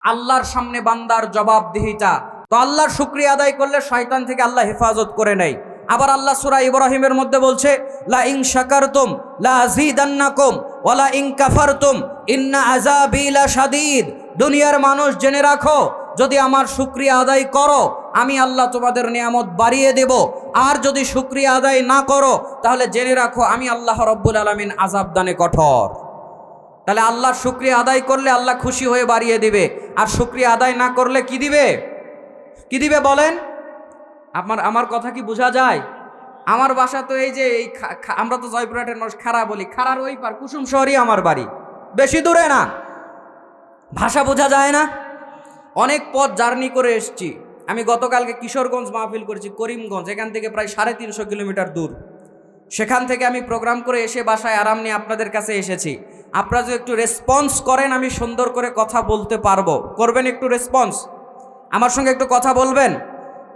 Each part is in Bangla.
আল্লাহর সামনে বান্দার জবাবদিহিতা। তো আল্লাহর শুকরিয়া আদায় করলে শয়তান থেকে আল্লাহ হেফাজত করে নেয়। আবার আল্লাহ সূরা ইব্রাহিমের মধ্যে বলছে, লা ইন শাকারতুম লা আযীদান্নাকুম ওয়া লা ইন কাফারতুম ইন্না আযাবি লাশাদীদ। দুনিয়ার মানুষ জেনে রাখো, যদি আমার শুকরিয়া আদায় করো আমি আল্লাহ তোমাদের নিয়ামত বাড়িয়ে দেব, আর যদি শুকরিয়া আদায় না করো তাহলে জেনে রাখো আমি আল্লাহ রব্বুল আলামিন আযাব দানে কঠোর। তাহলে আল্লাহর শুকরিয়া আদায় করলে আল্লাহ খুশি হয়ে বাড়িয়ে দিবে, আর শুকরিয়া আদায় না করলে কি দিবে? কি দিবে বলেন? আমার কথা কি বোঝা যায়? আমার বাসা তো এই যে আমরা তো জয়পুরহাটের মানুষ, খাড়া বলি, খাড়ার ওই পার কুসুম শহরই আমার বাড়ি, বেশি দূরে না। ভাষা বোঝা যায় না? অনেক পথ জার্নি করে এসছি আমি। গতকালকে কিশোরগঞ্জ মাহফিল করেছি, করিমগঞ্জ, এখান থেকে প্রায় 350 কিলোমিটার দূর। সেখান থেকে আমি প্রোগ্রাম করে এসে বাসায় আরাম নিয়ে আপনাদের কাছে এসেছি। আপনারা যদি একটু রেসপন্স করেন আমি সুন্দর করে কথা বলতে পারবো। করবেন একটু রেসপন্স, আমার সঙ্গে একটু কথা বলবেন।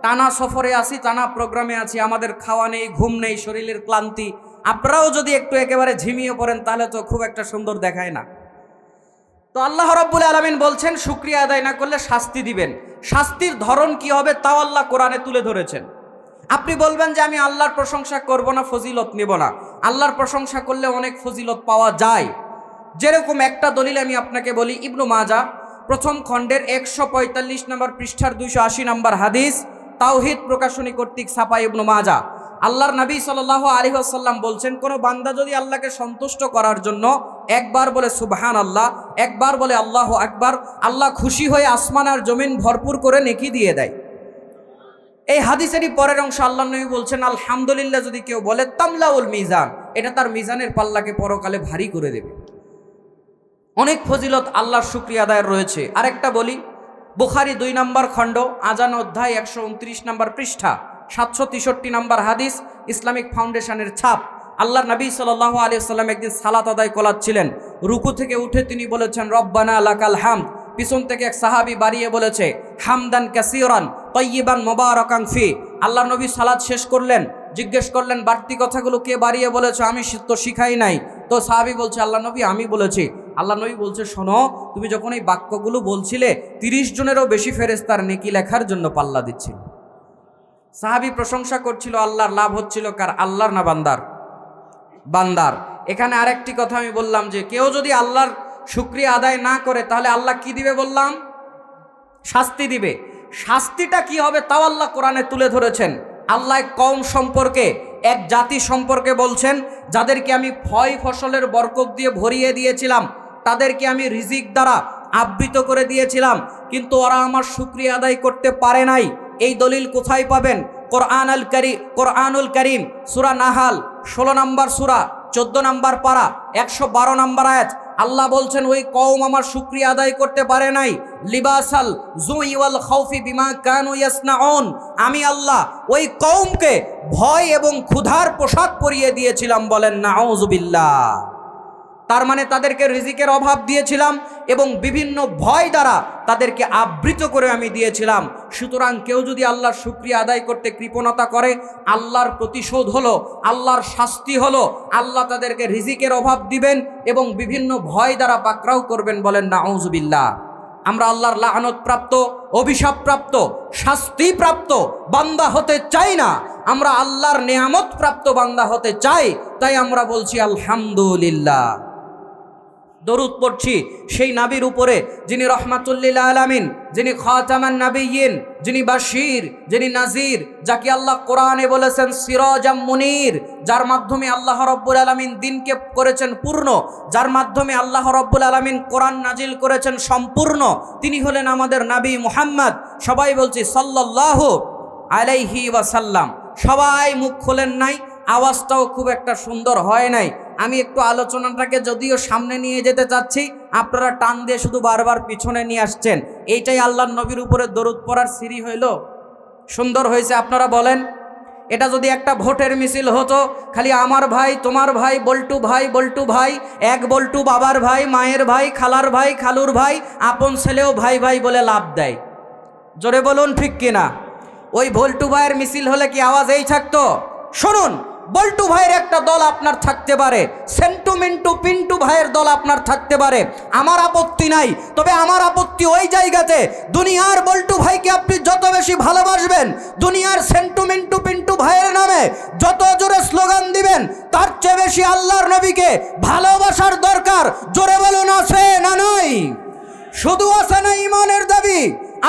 টানা সফরে আছি, টানা প্রোগ্রামে আছি, আমাদের খাওয়া নেই, ঘুম নেই, শরীরের ক্লান্তি। আপনারাও যদি একটু একেবারে ঝিমিয়ে পড়েন তাহলে তো খুব একটা সুন্দর দেখায় না। তো আল্লাহ রাব্বুল আলামিন বলছেন শুকরিয়া আদায় না করলে শাস্তি দিবেন। শাস্তির ধরন কি হবে তাও আল্লাহ কোরআনে তুলে ধরেছেন। আপনি বলবেন যে আমি আল্লাহর প্রশংসা করব না, ফজিলত নেব না। আল্লাহর প্রশংসা করলে অনেক ফজিলত পাওয়া যায়। যেরকম একটা দলিল আমি আপনাকে বলি, ইবনু মাজা প্রথম খণ্ডের 145 নম্বর পৃষ্ঠার 280 নম্বর হাদিস, তাওহীদ প্রকাশনী কর্তৃক ছাপা ইবনু মাজা। আল্লাহর নবী সাল্লাল্লাহু আলাইহি ওয়াসাল্লাম বলছেন, কোনো বান্দা যদি আল্লাহকে সন্তুষ্ট করার জন্য একবার বলে সুবহানাল্লাহ, একবার বলে আল্লাহু আকবার, আল্লাহ খুশি হয়ে আসমান আর জমিন ভরপুর করে নেকি দিয়ে দেয়। এই হাদিসেরই পরের অংশ আল্লাহ নবী বলছেন, আলহামদুলিল্লাহ যদি কেউ বলে তামলাউল মিজান, এটা তার মিজানের পাল্লাকে পরকালে ভারী করে দেবে। অনেক ফজিলত আল্লাহর শুকরিয়া আদায়ের রয়েছে। আরেকটা বলি, বুখারী 2 নম্বর খণ্ড, আজান অধ্যায় 129 নম্বর পৃষ্ঠা, 763 নম্বর হাদিস, ইসলামিক ফাউন্ডেশনের ছাপ। আল্লাহর নবী সাল্লাল্লাহু আলাইহি ওয়াসাল্লাম একদিন সালাত আদায় করাচ্ছিলেন। রুকু থেকে উঠে তিনি বলেছেন রব্বানা লাকাল হামদ। পিছন থেকে এক সাহাবী বাড়িয়ে বলেছে হামদান কাসীরান তাইয়িবান মুবারাকান ফি। আল্লাহর নবী সালাত শেষ করলেন, জিজ্ঞেস করলেন বাড়তি কথাগুলো কে বাড়িয়ে বলেছে? আমি তো শিখাই নাই। তো সাহাবী বলছে আল্লাহ নবী আমি বলেছি। আল্লাহ নবী বলছে শোনো, তুমি যখন এই বাক্যগুলো বলছিলে 30 জনেরও বেশি ফেরেশতার নেকি লেখার জন্য পাল্লা দিচ্ছিল। সাহাবী প্রশংসা করছিল, আল্লাহর লাভ হচ্ছিল কার? আল্লাহর না বান্দার? বান্দার। এখানে আরেকটি কথা আমি বললাম যে কেউ যদি আল্লাহর শুকরিয়া আদায় না করে তাহলে আল্লাহ কি দিবে বললাম? শাস্তি দিবে। শাস্তিটা কি হবে তাও আল্লাহ কোরআনে তুলে ধরেছেন। আল্লাহ এক কওম সম্পর্কে, এক জাতি সম্পর্কে বলছেন, যাদেরকে আমি ফয় ফসলের বরকত দিয়ে ভরিয়ে দিয়েছিলাম, তাদেরকে আমি রিজিক দ্বারা আবৃত করে দিয়েছিলাম, কিন্তু ওরা আমার শুকরিয়া আদায় করতে পারে নাই। এই দলিল কোথায় পাবেন? কোরআনুল কারীম সূরা নাহাল 16 নম্বর সূরা 14 নম্বর পারা 112 নম্বর আয়াত। আল্লাহ বলছেন ওই কওম আমার শুকরিয়া আদায় করতে পারে নাই। লিবাসাল জুই ওয়াল খাউফি বিমা কানু ইয়াসনাউন। আমি আল্লাহ ওই কওমকে ভয় এবং ক্ষুধার পোশাক পরিয়ে দিয়েছিলাম। বলেন নাউযুবিল্লাহ। তার মানে তাদেরকে রিজিকের অভাব দিয়েছিলাম এবং বিভিন্ন ভয় দ্বারা তাদেরকে আবৃত করে আমি দিয়েছিলাম। সুতরাং কেউ যদি আল্লাহর শুকরিয়া আদায় করতে কৃপণতা করে, আল্লাহর প্রতিশোধ হলো, আল্লাহর শাস্তি হলো, আল্লাহ তাদেরকে রিজিকের অভাব দিবেন এবং বিভিন্ন ভয় দ্বারা পাকড়াও করবেন। বলেন নাউযুবিল্লাহ। আমরা আল্লাহর লাআনত প্রাপ্ত, অভিশাপ প্রাপ্ত, শাস্তি প্রাপ্ত বান্দা হতে চাই না, আমরা আল্লাহর নেয়ামত প্রাপ্ত বান্দা হতে চাই। তাই আমরা বলছি আলহামদুলিল্লাহ। দরুদ পড়ছি সেই নবীর উপরে যিনি রহমাতুল লিল আলামিন, যিনি খাতামান নবিয়্যিন, যিনি বাশীর, যিনি নাজির, যাকে আল্লাহ কোরআনে বলেছেন সিরাজাম মুনীর, যার মাধ্যমে আল্লাহ রাব্বুল আলামিন দ্বীনকে করেছেন পূর্ণ, যার মাধ্যমে আল্লাহ রাব্বুল আলামিন কোরআন নাজিল করেছেন সম্পূর্ণ। তিনি হলেন আমাদের নবী মুহাম্মদ। সবাই বলছি সাল্লাল্লাহু আলাইহি ওয়াসাল্লাম। সবাই মুখ খোলেন নাই, আওয়াজটাও খুব একটা সুন্দর হয় নাই। আমি একটু আলোচনাটাকে যদিও সামনে নিয়ে যেতে চাচ্ছি, আপনারা টান দিয়ে শুধু বারবার পিছনে নিয়ে আসছেন। এইটাই আল্লাহর নবীর উপরে দরুদ পড়ার সিরি হইল? সুন্দর হয়েছে আপনারা বলেন? এটা যদি একটা ভোটের মিছিল হতো, খালি আমার ভাই, তোমার ভাই, বল্টু ভাই, বল্টু ভাই, এক বল্টু বাবার ভাই, মায়ের ভাই, খালার ভাই, খালুর ভাই, আপন ছেলেও ভাই ভাই বলে লাভ দেয়। জোরে বলুন ঠিক কিনা? ওই বল্টু ভাইয়ের মিছিল হলে কি আওয়াজ এই থাকতো? শুনুন, বল্টু ভাইয়ের একটা দল আপনার থাকতে পারে, সেন্টু মিন্টু পিন্টু ভাইয়ের দল আপনার থাকতে পারে, আমার আপত্তি নাই। তবে আমার আপত্তি ওই জায়গাতে, দুনিয়ার বল্টু ভাইকে আপনি যত বেশি ভালোবাসবেন, দুনিয়ার সেন্টু মিন্টু পিন্টু ভাইয়ের নামে যত জোরে স্লোগান দিবেন, তার চেয়ে বেশি আল্লাহর নবীকে ভালোবাসার দরকার। জোরে বলুন, আছে না নাই? শুধু আছে না ঈমানের দাবি?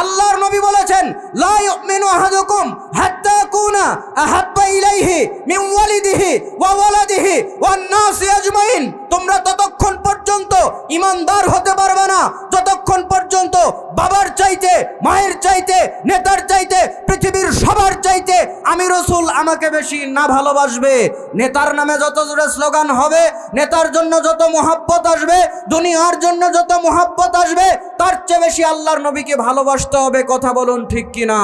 আল্লাহর নবী বলেছেন, লা ইউমিনু আহাদুকুম হাত্তা ইয়াকুনা আহাব্বা ইলাইহি মিন ওয়ালিদিহি ওয়া ওয়ালাদিহি ওয়ান নাসি আজমাইন। তোমরা ততক্ষণ পর্যন্ত ঈমানদার হতে পারবে না যতক্ষণ পর্যন্ত বাবার চাইতে, মায়ের চাইতে, নেতার চাইতে, পৃথিবীর সবার চাইতে আমি রাসূল আমাকে বেশি না ভালোবাসবে। নেতার নামে যত জোরে স্লোগান হবে, নেতার জন্য যত মোহাব্বত আসবে, দুনিয়ার জন্য যত মোহাব্বত আসবে, তার চেয়ে বেশি আল্লাহর নবীকে ভালোবাসতে হবে। কথা বলুন ঠিক কিনা?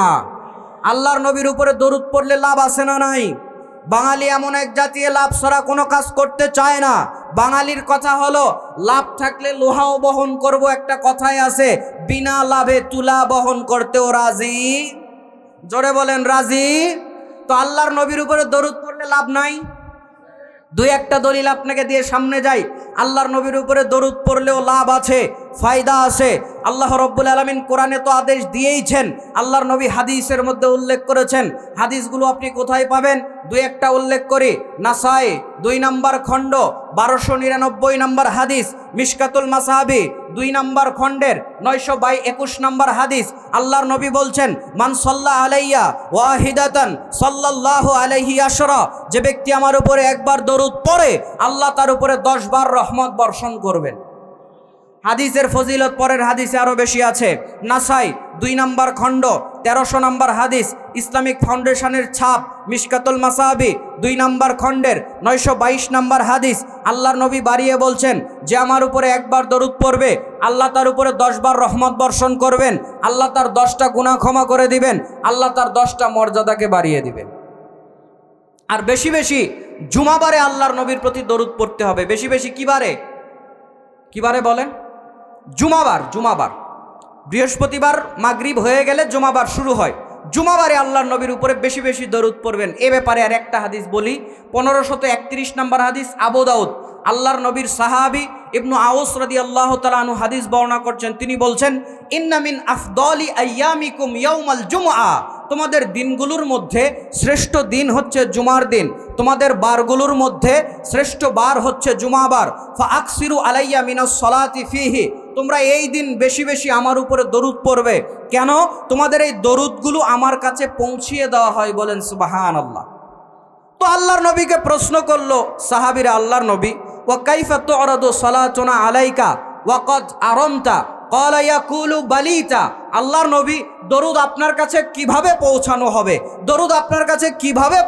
আল্লাহর নবীর উপরে দরুদ পড়লে লাভ আছে না নাই? বাঙালি এমন এক জাতি লাভ ছাড়া কোনো কাজ করতে চায় না। বাঙালির কথা হলো, লাভ থাকলে লোহাও বহন করব। একটা কথাই আছে, বিনা লাভে তুলা বহন করতেও রাজি। জোরে বলেন, রাজি? তো আল্লাহর নবীর উপরে দরুদ পড়লে লাভ নাই? দুই একটা দলিল আপনাকে দিয়ে সামনে যাই। আল্লাহর নবীর উপরে দরুদ পড়লেও লাভ আছে, ফায়দা আছে। আল্লাহ রব্বুল আলামিন কোরআনে তো আদেশ দিয়েইছেন, আল্লাহর নবী হাদিসের মধ্যে উল্লেখ করেছেন। হাদিসগুলো আপনি কোথায় পাবেন? দুই একটা উল্লেখ করি। নাসাই 2 নম্বর খণ্ড 1299 নম্বর হাদিস, মিশকাতুল মাসাহাবি 2 নম্বর খণ্ডের 921 নম্বর হাদিস। আল্লাহর নবী বলছেন, মান সাল্লা আলাইয়া ওয়াহিদাতান সাল্লাল্লাহু আলাইহি আশরা। যে ব্যক্তি আমার উপরে একবার দরুদ পড়ে, আল্লাহ তার উপরে 10 বার রহমত বর্ষণ করবেন। হাদিসের ফজিলত পরের হাদিসে আরও বেশি আছে। নাসাই 2 নম্বর খণ্ড 1300 নম্বর হাদিস, ইসলামিক ফাউন্ডেশনের ছাপ, মিশকাতুল মাসাহাবি 2 নম্বর খণ্ডের 922 নম্বর হাদিস। আল্লাহর নবী বাড়িয়ে বলছেন, যে আমার উপরে একবার দরুদ পড়বে, আল্লাহ তার উপরে 10 বার রহমত বর্ষণ করবেন, আল্লাহ তার 10টা গুনাহ ক্ষমা করে দিবেন, আল্লাহ তার 10টা মর্যাদাকে বাড়িয়ে দিবেন। আর বেশি বেশি জুমাবারে আল্লাহর নবীর প্রতি দরুদ পড়তে হবে। বেশি বেশি কিবারে বলেন? জুমাবার। বৃহস্পতিবার মাগরিব হয়ে গেলে জুমাবার শুরু হয়। জুমাবারে আল্লাহর নবীর উপরে বেশি বেশি দরুদ পড়বেন। এ ব্যাপারে আর একটা হাদিস বলি, 1531 নম্বর হাদিস, আবু দাউদ। আল্লাহর নবীর সাহাবী ইবনু আউস রাদিয়াল্লাহু তাআলা আনহু হাদিস বর্ণনা করছেন। তিনি বলছেন, ইন্না মিন আফদালি আইয়ামিকুম ইয়াউমাল জুমআ। তোমাদের দিনগুলোর মধ্যে শ্রেষ্ঠ দিন হচ্ছে জুমার দিন, তোমাদের বারগুলোর মধ্যে শ্রেষ্ঠ বার হচ্ছে জুমাবার। ফাআকসিরু আলাইয়া মিনাস সালাতি ফিহি। তোমরা এই দিন বেশি বেশি আমার উপরে দরুদ পড়বে। কেন? তোমাদের এই দরুদগুলো আমার কাছে পৌঁছিয়ে দেওয়া হয়। বলেন সুবহানাল্লাহ। তো আল্লাহর নবীকে প্রশ্ন করলো সাহাবীরা, আল্লাহর নবী, ওয়া কাইফা তুরাদু সালাতুনা আলাইকা ওয়া কদ আরামতা ক্বালা ইয়াকুলু বালিতা। আল্লাহর নবী, দরুদ আপনার কাছে কিভাবে পৌঁছানো হবে? দরুদ আপনার কাছে কিভাবে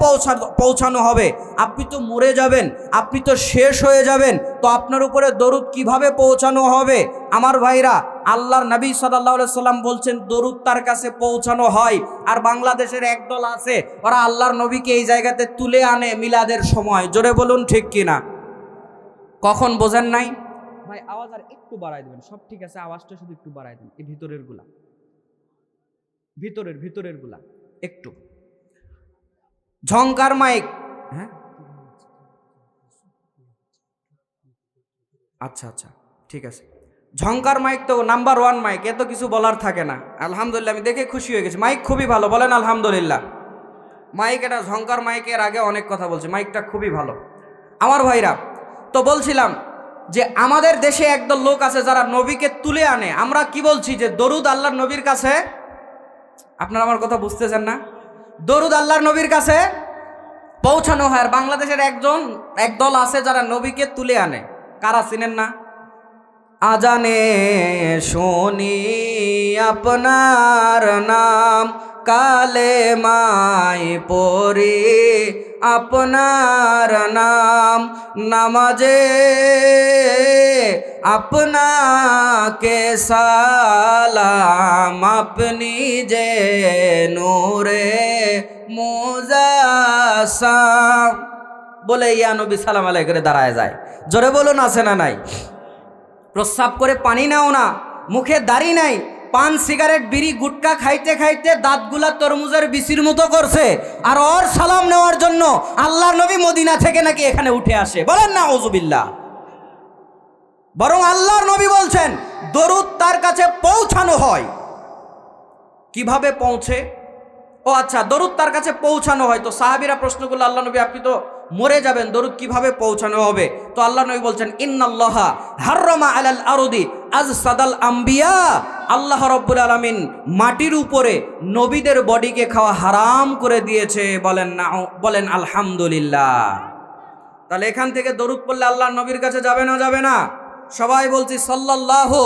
পৌঁছানো হবে? আপনি তো মরে যাবেন, আপনি তো শেষ হয়ে যাবেন, তো আপনার উপরে দরুদ কিভাবে পৌঁছানো হবে? আমার ভাইরা, আল্লাহর নবী সাল্লাল্লাহু আলাইহি সাল্লাম বলছেন দরুদ তার কাছে পৌঁছানো হয়। আর বাংলাদেশের একদল আছে, ওরা আল্লাহর নবীকে এই জায়গাতে তুলে আনে মিলাদের সময়। জোরে বলুন ঠিক কিনা? কখন বোঝেন নাই? ভাই আওয়াজ আর একটু বাড়াই দেবেন। সব ঠিক আছে, আওয়াজটা শুধু একটু বাড়াই দেন। এই ভিতরের গুলা একটু ঝংকার মাইক। হ্যাঁ, আচ্ছা ঠিক আছে। ঝংকার মাইক তো নাম্বার 1 মাইক, এত কিছু বলার থাকে না। আলহামদুলিল্লাহ, আমি দেখে খুশি হয়ে গেছি। মাইক খুবই ভালো, বলেন আলহামদুলিল্লাহ। মাইক, এটা ঝংকার মাইকের আগে অনেক কথা বলছে, মাইকটা খুবই ভালো। আমার ভাইরা, তো বলছিলাম যে আমাদের দেশে একদল লোক আছে যারা নবীকে তুলে আনে। আমরা কি বলছি? যে দরুদ আল্লাহর নবীর কাছে, আপনারা আমার কথা বুঝতেছেন না? দরুদ আল্লাহর নবীর কাছে পৌঁছানো হয়। আর বাংলাদেশের একদল আছে যারা নবীকে তুলে আনে। কারা চিনেন না? আজানে শুনি আপনার নাম, কালেমায় পড়ি আপনার নাম, নামাজে আপনাকে সালাম, আপনি যে নূরে মুজাসসাম বলে ইয়া নবী সালাম আলাইহি করে দাঁড়ায় যায়। জোরে বলুন আছে না নাই? প্রস্রাব করে পানি নাও না, মুখে দাড়ি নাই, পান সিগারেট বিড়ি গুটকা খাইতে খাইতে দাঁতগুলা তরমুজের বিচির মতো করছে, আর ওর সালাম নেওয়ার জন্য আল্লাহর নবী মদিনা থেকে নাকি এখানে উঠে আসে। বলেন না আউযুবিল্লাহ। বরং আল্লাহর নবী বলছেন দরুদ তার কাছে পৌঁছানো হয়। কিভাবে পৌঁছে? ও আচ্ছা, দরুদ তার কাছে পৌঁছানো হয়। তো সাহাবীরা প্রশ্ন করলো, আল্লাহ নবী আপনি তো মরে যাবেন, দরুদ কিভাবে পৌঁছানো হবে? তো আল্লাহ নবী বলছেন ইন্নাল্লাহা হাররামা আলাল আরদি আজসাদাল আম্বিয়া, আল্লাহ রাব্বুল আলামিন মাটির উপরে নবীদের বডিকে খাওয়া হারাম করে দিয়েছে। বলেন না, বলেন আলহামদুলিল্লাহ। তাহলে এখান থেকে দরুদ পড়লে আল্লাহর নবীর কাছে যাবে না? যাবে না? সবাই বলছি সাল্লাল্লাহু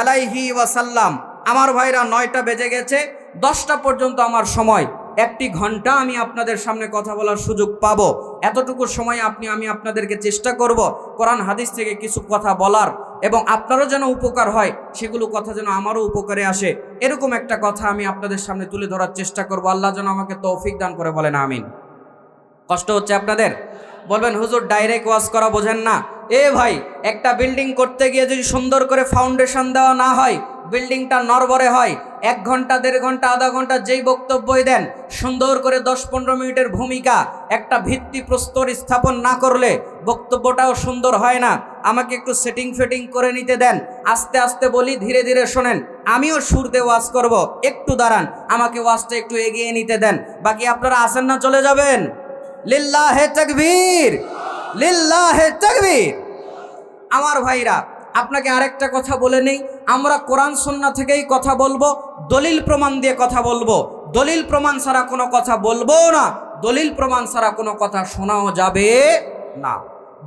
আলাইহি ওয়াসাল্লাম। আমার ভাইরা 9টা বেজে গেছে, 10টা পর্যন্ত আমার সময়, 1 ঘন্টা আমি আপনাদের সামনে কথা বলার সুযোগ পাবো। এতটুকু সময় আমি আপনাদেরকে চেষ্টা করব কোরআন হাদিস থেকে কিছু কথা বলার, এবং আপনারও যেন উপকার হয়, সেগুলো কথা যেন আমারও উপকারে আসে, এরকম একটা কথা আমি আপনাদের সামনে তুলে ধরার চেষ্টা করব। আল্লাহ যেন আমাকে তৌফিক দান করে। বলেন আমিন। কষ্ট হচ্ছে আপনাদের? বলবেন হুজুর ডাইরেক্ট ওয়াজ করা বোঝেন না। এ ভাই, একটা বিল্ডিং করতে গিয়ে যদি সুন্দর করে ফাউন্ডেশন দেওয়া না হয়, বিল্ডিংটা নড়বড়ে হয়। 1 ঘন্টা 1.5 ঘন্টা আধা ঘন্টা যেই বক্তব্যই দেন, সুন্দর করে 10-15 মিনিটের ভূমিকা, একটা ভিত্তি প্রস্তর স্থাপন না করলে বক্তব্যটাও সুন্দর হয় না। আমাকে একটু সেটিং ফেটিং করে নিতে দেন, আস্তে আস্তে বলি, ধীরে ধীরে শোনেন। আমিও সুর দিয়ে ওয়াজ করব, একটু দাঁড়ান, আমাকে ওয়াজটা একটু এগিয়ে নিতে দেন। বাকি আপনারা আসেন না চলে যাবেন? লিল্লাহে তাকবীর, লিল্লাহে তাকবীর। আমার ভাইরা, আপনাকে আরেকটা কথা বলে নেই, আমরা কোরআন সুন্নাহ থেকেই কথা বলবো, দলিল প্রমাণ দিয়ে কথা বলবো। দলিল প্রমাণ ছাড়া কোনো কথা বলবো না, দলিল প্রমাণ ছাড়া কোনো কথা শোনাও যাবে না।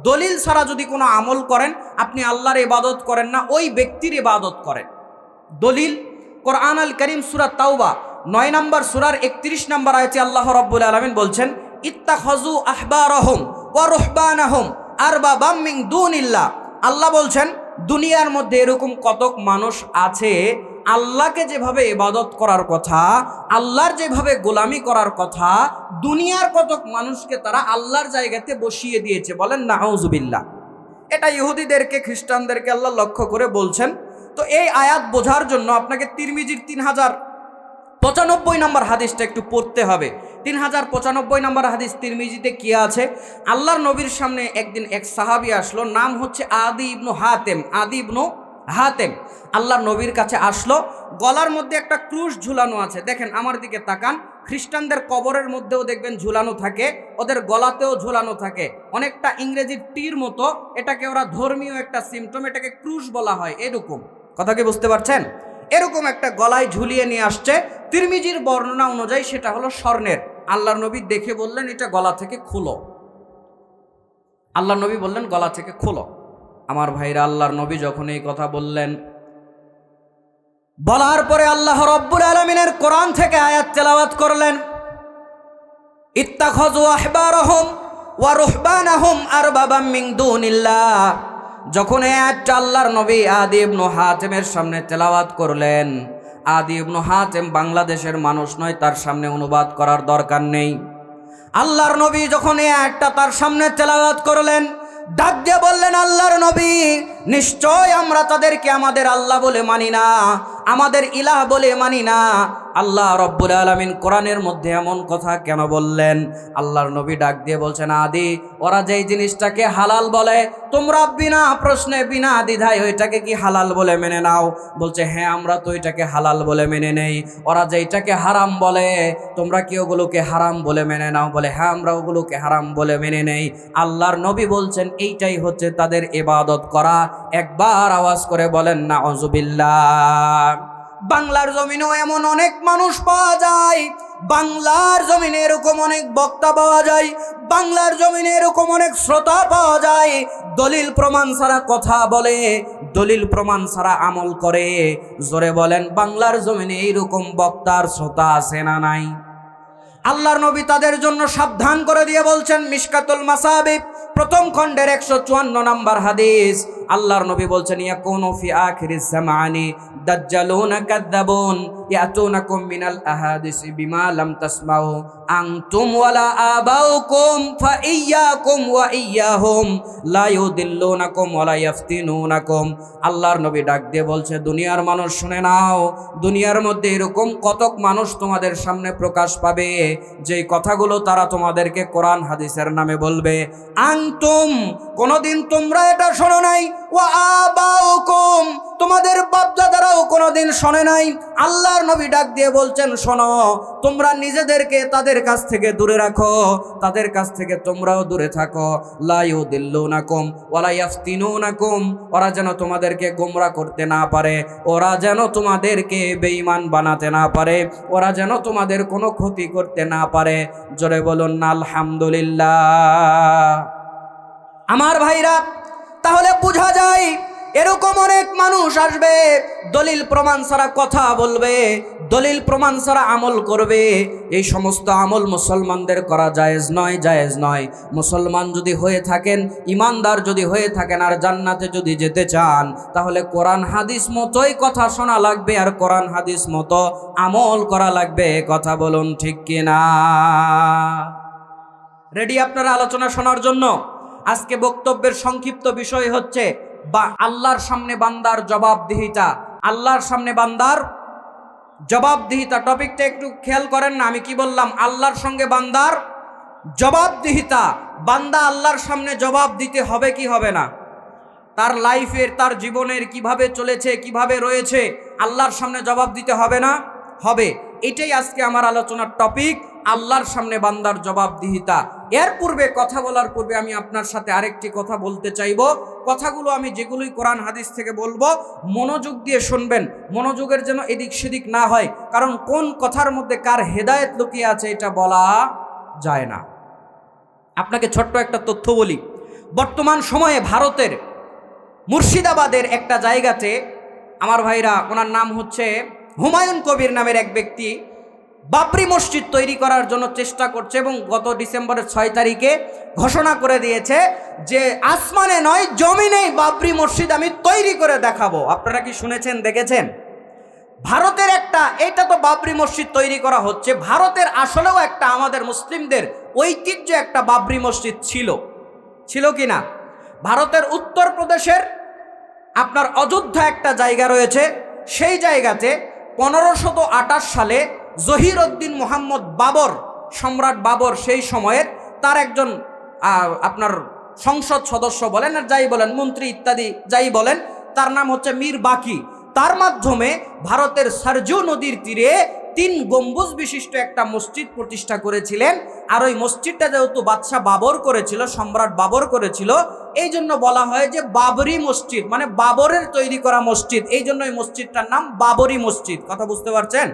দলিল ছাড়া যদি কোনো আমল করেন, আপনি আল্লাহর ইবাদত করেন না, ওই ব্যক্তির ইবাদত করেন। দলিল কোরআন আল কারীম সূরা তাওবা 9 নম্বর সূরার 31 নম্বর আয়াতে আল্লাহ রাব্বুল আলামিন বলছেন ইত্তাখাযু আহবারাহুম ওয়া রুহবানাহুম আরবাবাম মিন দুনিল্লাহ। আল্লাহ বলছেন দুনিয়ার মধ্যে এরকম কতক মানুষ আছে, আল্লাহকে যেভাবে ইবাদত করার কথা, আল্লাহর যেভাবে গোলামি করার কথা, দুনিয়ার কতক মানুষকে তারা আল্লাহর জায়গাতে বসিয়ে দিয়েছে। বলেন নাউজুবিল্লাহ। এটা ইহুদিদেরকে, খ্রিস্টানদেরকে আল্লাহ লক্ষ্য করে বলছেন। তো এই আয়াত বোঝার জন্য আপনাকে তিরমিজির 3095 নম্বর হাদিসটা একটু পড়তে হবে। 3095 নম্বর হাদিস তিরমিজিতে কি আছে? আল্লাহর নবীর সামনে একদিন এক সাহাবী আসলো, নাম হচ্ছে আদি ইবনু হাতেম। আদি ইবনু হাতেম আল্লাহর নবীর কাছে আসলো, গলার মধ্যে একটা ক্রুশ ঝুলানো আছে। দেখেন আমার দিকে তাকান, খ্রিস্টানদের কবরের মধ্যেও দেখবেন ঝুলানো থাকে, ওদের গলাতেও ঝুলানো থাকে, অনেকটা ইংরেজির টির মতো। এটাকে ওরা ধর্মীয় একটা সিম্পটম, এটাকে ক্রুশ বলা হয়। এরকম কথা কি বুঝতে পারছেন? এরকম একটা গলায় ঝুলিয়ে নিয়ে আসছে। তিরমিজির বর্ণনা অনুযায়ী সেটা হলো স্বর্ণের। আল্লাহর নবী দেখে বললেন এটা গলা থেকে খুলো। আল্লাহর নবী বললেন গলা থেকে খুলো। আমার ভাইরা, আল্লাহর নবী যখন এই কথা বললেন, বলার পরে আল্লাহ রাব্বুল আলামিনের কোরআন থেকে আয়াত তেলাওয়াত করলেন ইত্তাখাযু আহবারাহুম ওয়া রুহবানাহুম আরবাবাম মিন দুনিল্লাহ। যখন এই আয়াতটা আল্লাহর নবী আদি ইবনু হাতেমের সামনে তেলাওয়াত করলেন, আদি ইবনু হাতেম বাংলাদেশের মানুষ নয়, তার সামনে অনুবাদ করার দরকার নেই। আল্লাহর নবী যখন এই আয়াতটা তার সামনে তেলাওয়াত করলেন, ডাক দিয়ে বললেন আল্লাহর নবী, নিশ্চয় আমরা তাদেরকে আমাদের আল্লাহ বলে মানি না, আমাদের ইলাহ বলে মানি না। আল্লাহ রাব্বুল আলামিন কোরআনের মধ্যে এমন কথা কেন বললেন? আল্লাহর নবী ডাক দিয়ে বলছেন, আদি, ওরা যেই জিনিসটাকে হালাল বলে, তোমরা বিনা প্রশ্নে বিনা দ্বিধায় ওইটাকে কি হালাল বলে মেনে নাও? বলছে হ্যাঁ, আমরা তো এটাকে হালাল বলে মেনে নেই। ওরা যেইটাকে হারাম বলে, তোমরা কি ওগুলোকে হারাম বলে মেনে নাও? বলে হ্যাঁ, আমরা ওগুলোকে হারাম বলে মেনে নেই। আল্লাহর নবী বলছেন এইটাই হচ্ছে তাদের ইবাদত করা। একবার আওয়াজ করে বলেন নাউজুবিল্লাহ। বাংলার জমিনেও এমন অনেক মানুষ পাওয়া যায়, বাংলার জমিনে এরকম অনেক বক্তা পাওয়া যায়, বাংলার জমিনে এরকম অনেক শ্রোতা পাওয়া যায়, দলিল প্রমাণ ছাড়া কথা বলে, দলিল প্রমাণ ছাড়া আমল করে। জোরে বলেন, বাংলার জমিনে এইরকম বক্তার শ্রোতা আছে না নাই? আল্লাহর নবী তাদের জন্য সাবধান করে দিয়ে বলছেন, মিশকাতুল মাসাবিব প্রথম খণ্ডের 154 নম্বর হাদিস, আল্লাহর নবী বলছেন ইয়াকুনু ফি আখিরিজ জামানি দাজ্জালুনা কাযাবুন ইয়াতুনাকুম মিনাল আহাদিসি বিমা লাম তাসমাউ আনতুম ওয়ালা আবাউকুম ফাইয়াকুম ওয়া ইয়্যাহুম লা ইউদিল্লুনাকুম ওয়ালা ইয়াফতিনুনাকুম। আল্লাহর নবী ডাক দিয়ে বলছে দুনিয়ার মানুষ শুনে নাও, দুনিয়ার মধ্যে এরকম কতক মানুষ তোমাদের সামনে প্রকাশ পাবে যেই কথাগুলো তারা তোমাদেরকে কোরআন হাদিসের নামে বলবে। আনতুম, কোনোদিন তোমরা এটা শোনো নাই, ওয়া আবাউকুম, তোমাদের বাপদাদারাও কোনোদিন শোনে নাই। আল্লাহর নবী ডাক দিয়ে বলছেন শোনো, তোমরা নিজেদেরকে তাদের কাছ থেকে দূরে রাখো, তাদের কাছ থেকে তোমরাও দূরে থাকো। লা ইউদিল্লুনাকুম ওয়ালা ইয়াফতিনুনাকুম, ওরা যেন তোমাদেরকে গোমরা করতে না পারে, ওরা যেন তোমাদেরকে বেঈমান বানাতে না পারে, ওরা যেন তোমাদের কোনো ক্ষতি করতে না পারে। জোরে বলুন না আলহামদুলিল্লাহ। আমার ভাইরা, তাহলে বোঝা যায় এরকম অনেক মানুষ আসবে, দলিল প্রমাণ ছাড়া কথা বলবে, দলিল প্রমাণ ছাড়া আমল করবে। এই সমস্ত আমল মুসলমানদের করা জায়েজ নয়, জায়েজ নয়। মুসলমান যদি হয়ে থাকেন, ইমানদার যদি হয়ে থাকেন, আর জান্নাতে যদি যেতে চান, তাহলে কোরআন হাদিস মতোই কথা শোনা লাগবে, আর কোরআন হাদিস মতো আমল করা লাগবে। কথা বলুন ঠিক কিনা? রেডি আপনারা আলোচনা শোনার জন্য? আজকে বক্তব্যের সংক্ষিপ্ত বিষয় হচ্ছে বা আল্লাহর সামনে বান্দার জবাবদিহিতা। আল্লাহর সামনে বান্দার জবাবদিহিতা। টপিকটা একটু খেয়াল করেন না, আমি কি বললাম? আল্লাহর সঙ্গে বান্দার জবাবদিহিতা। বান্দা আল্লাহর সামনে জবাব দিতে হবে কি হবে না? তার লাইফের, তার জীবনের কিভাবে চলেছে, কিভাবে রয়েছে, আল্লাহর সামনে জবাব দিতে হবে না? হবে। এটাই আজকে আমার আলোচনার টপিক, আল্লাহর সামনে বান্দার জবাবদিহিতা। এর পূর্বে, কথা বলার পূর্বে আমি আপনার সাথে আরেকটি কথা বলতে চাইব। কথাগুলো আমি যেগুলোই কোরআন হাদিস থেকে বলবো মনোযোগ দিয়ে শুনবেন, মনোযোগের যেন এদিক সেদিক না হয়, কারণ কোন কথার মধ্যে কার হেদায়েত লুকিয়ে আছে এটা বলা যায় না। আপনাকে ছোট্ট একটা তথ্য বলি। বর্তমান সময়ে ভারতের মুর্শিদাবাদের একটা জায়গাতে, আমার ভাইরা, ওনার নাম হচ্ছে হুমায়ুন কবির নামের এক ব্যক্তি বাবরি মসজিদ তৈরি করার জন্য চেষ্টা করছে, এবং গত ডিসেম্বরের 6 তারিখে ঘোষণা করে দিয়েছে যে আসমানে নয় জমিনেই বাবরি মসজিদ আমি তৈরি করে দেখাবো। আপনারা কি শুনেছেন, দেখেছেন? ভারতের একটা, এটা তো বাবরি মসজিদ তৈরি করা হচ্ছে, ভারতের আসলেও একটা আমাদের মুসলিমদের ঐতিহ্য একটা বাবরি মসজিদ ছিল কি না? ভারতের উত্তরপ্রদেশের আপনার অযোধ্যা একটা জায়গা রয়েছে, সেই জায়গাতে 1528 সালে জহিরউদ্দিন মোহাম্মদ বাবর, সম্রাট বাবর সেই সময়ের, তার একজন আপনার সংসদ সদস্য বলেন আর যাই বলেন, মন্ত্রী ইত্যাদি যাই বলেন, তার নাম হচ্ছে মীর বাকি। তার মাধ্যমে ভারতের সরজু নদীর তীরে 3 গম্বুজ বিশিষ্ট একটা মসজিদ প্রতিষ্ঠা করেছিলেন। আর ওই মসজিদটা যেহেতু বাদশাহ বাবর করেছিল, সম্রাট বাবর করেছিল, এই জন্য বলা হয় যে বাবরি মসজিদ, মানে বাবরের তৈরি করা মসজিদ। এই জন্য এই মসজিদটার নাম বাবরি মসজিদ। কথা বুঝতে পারছেন?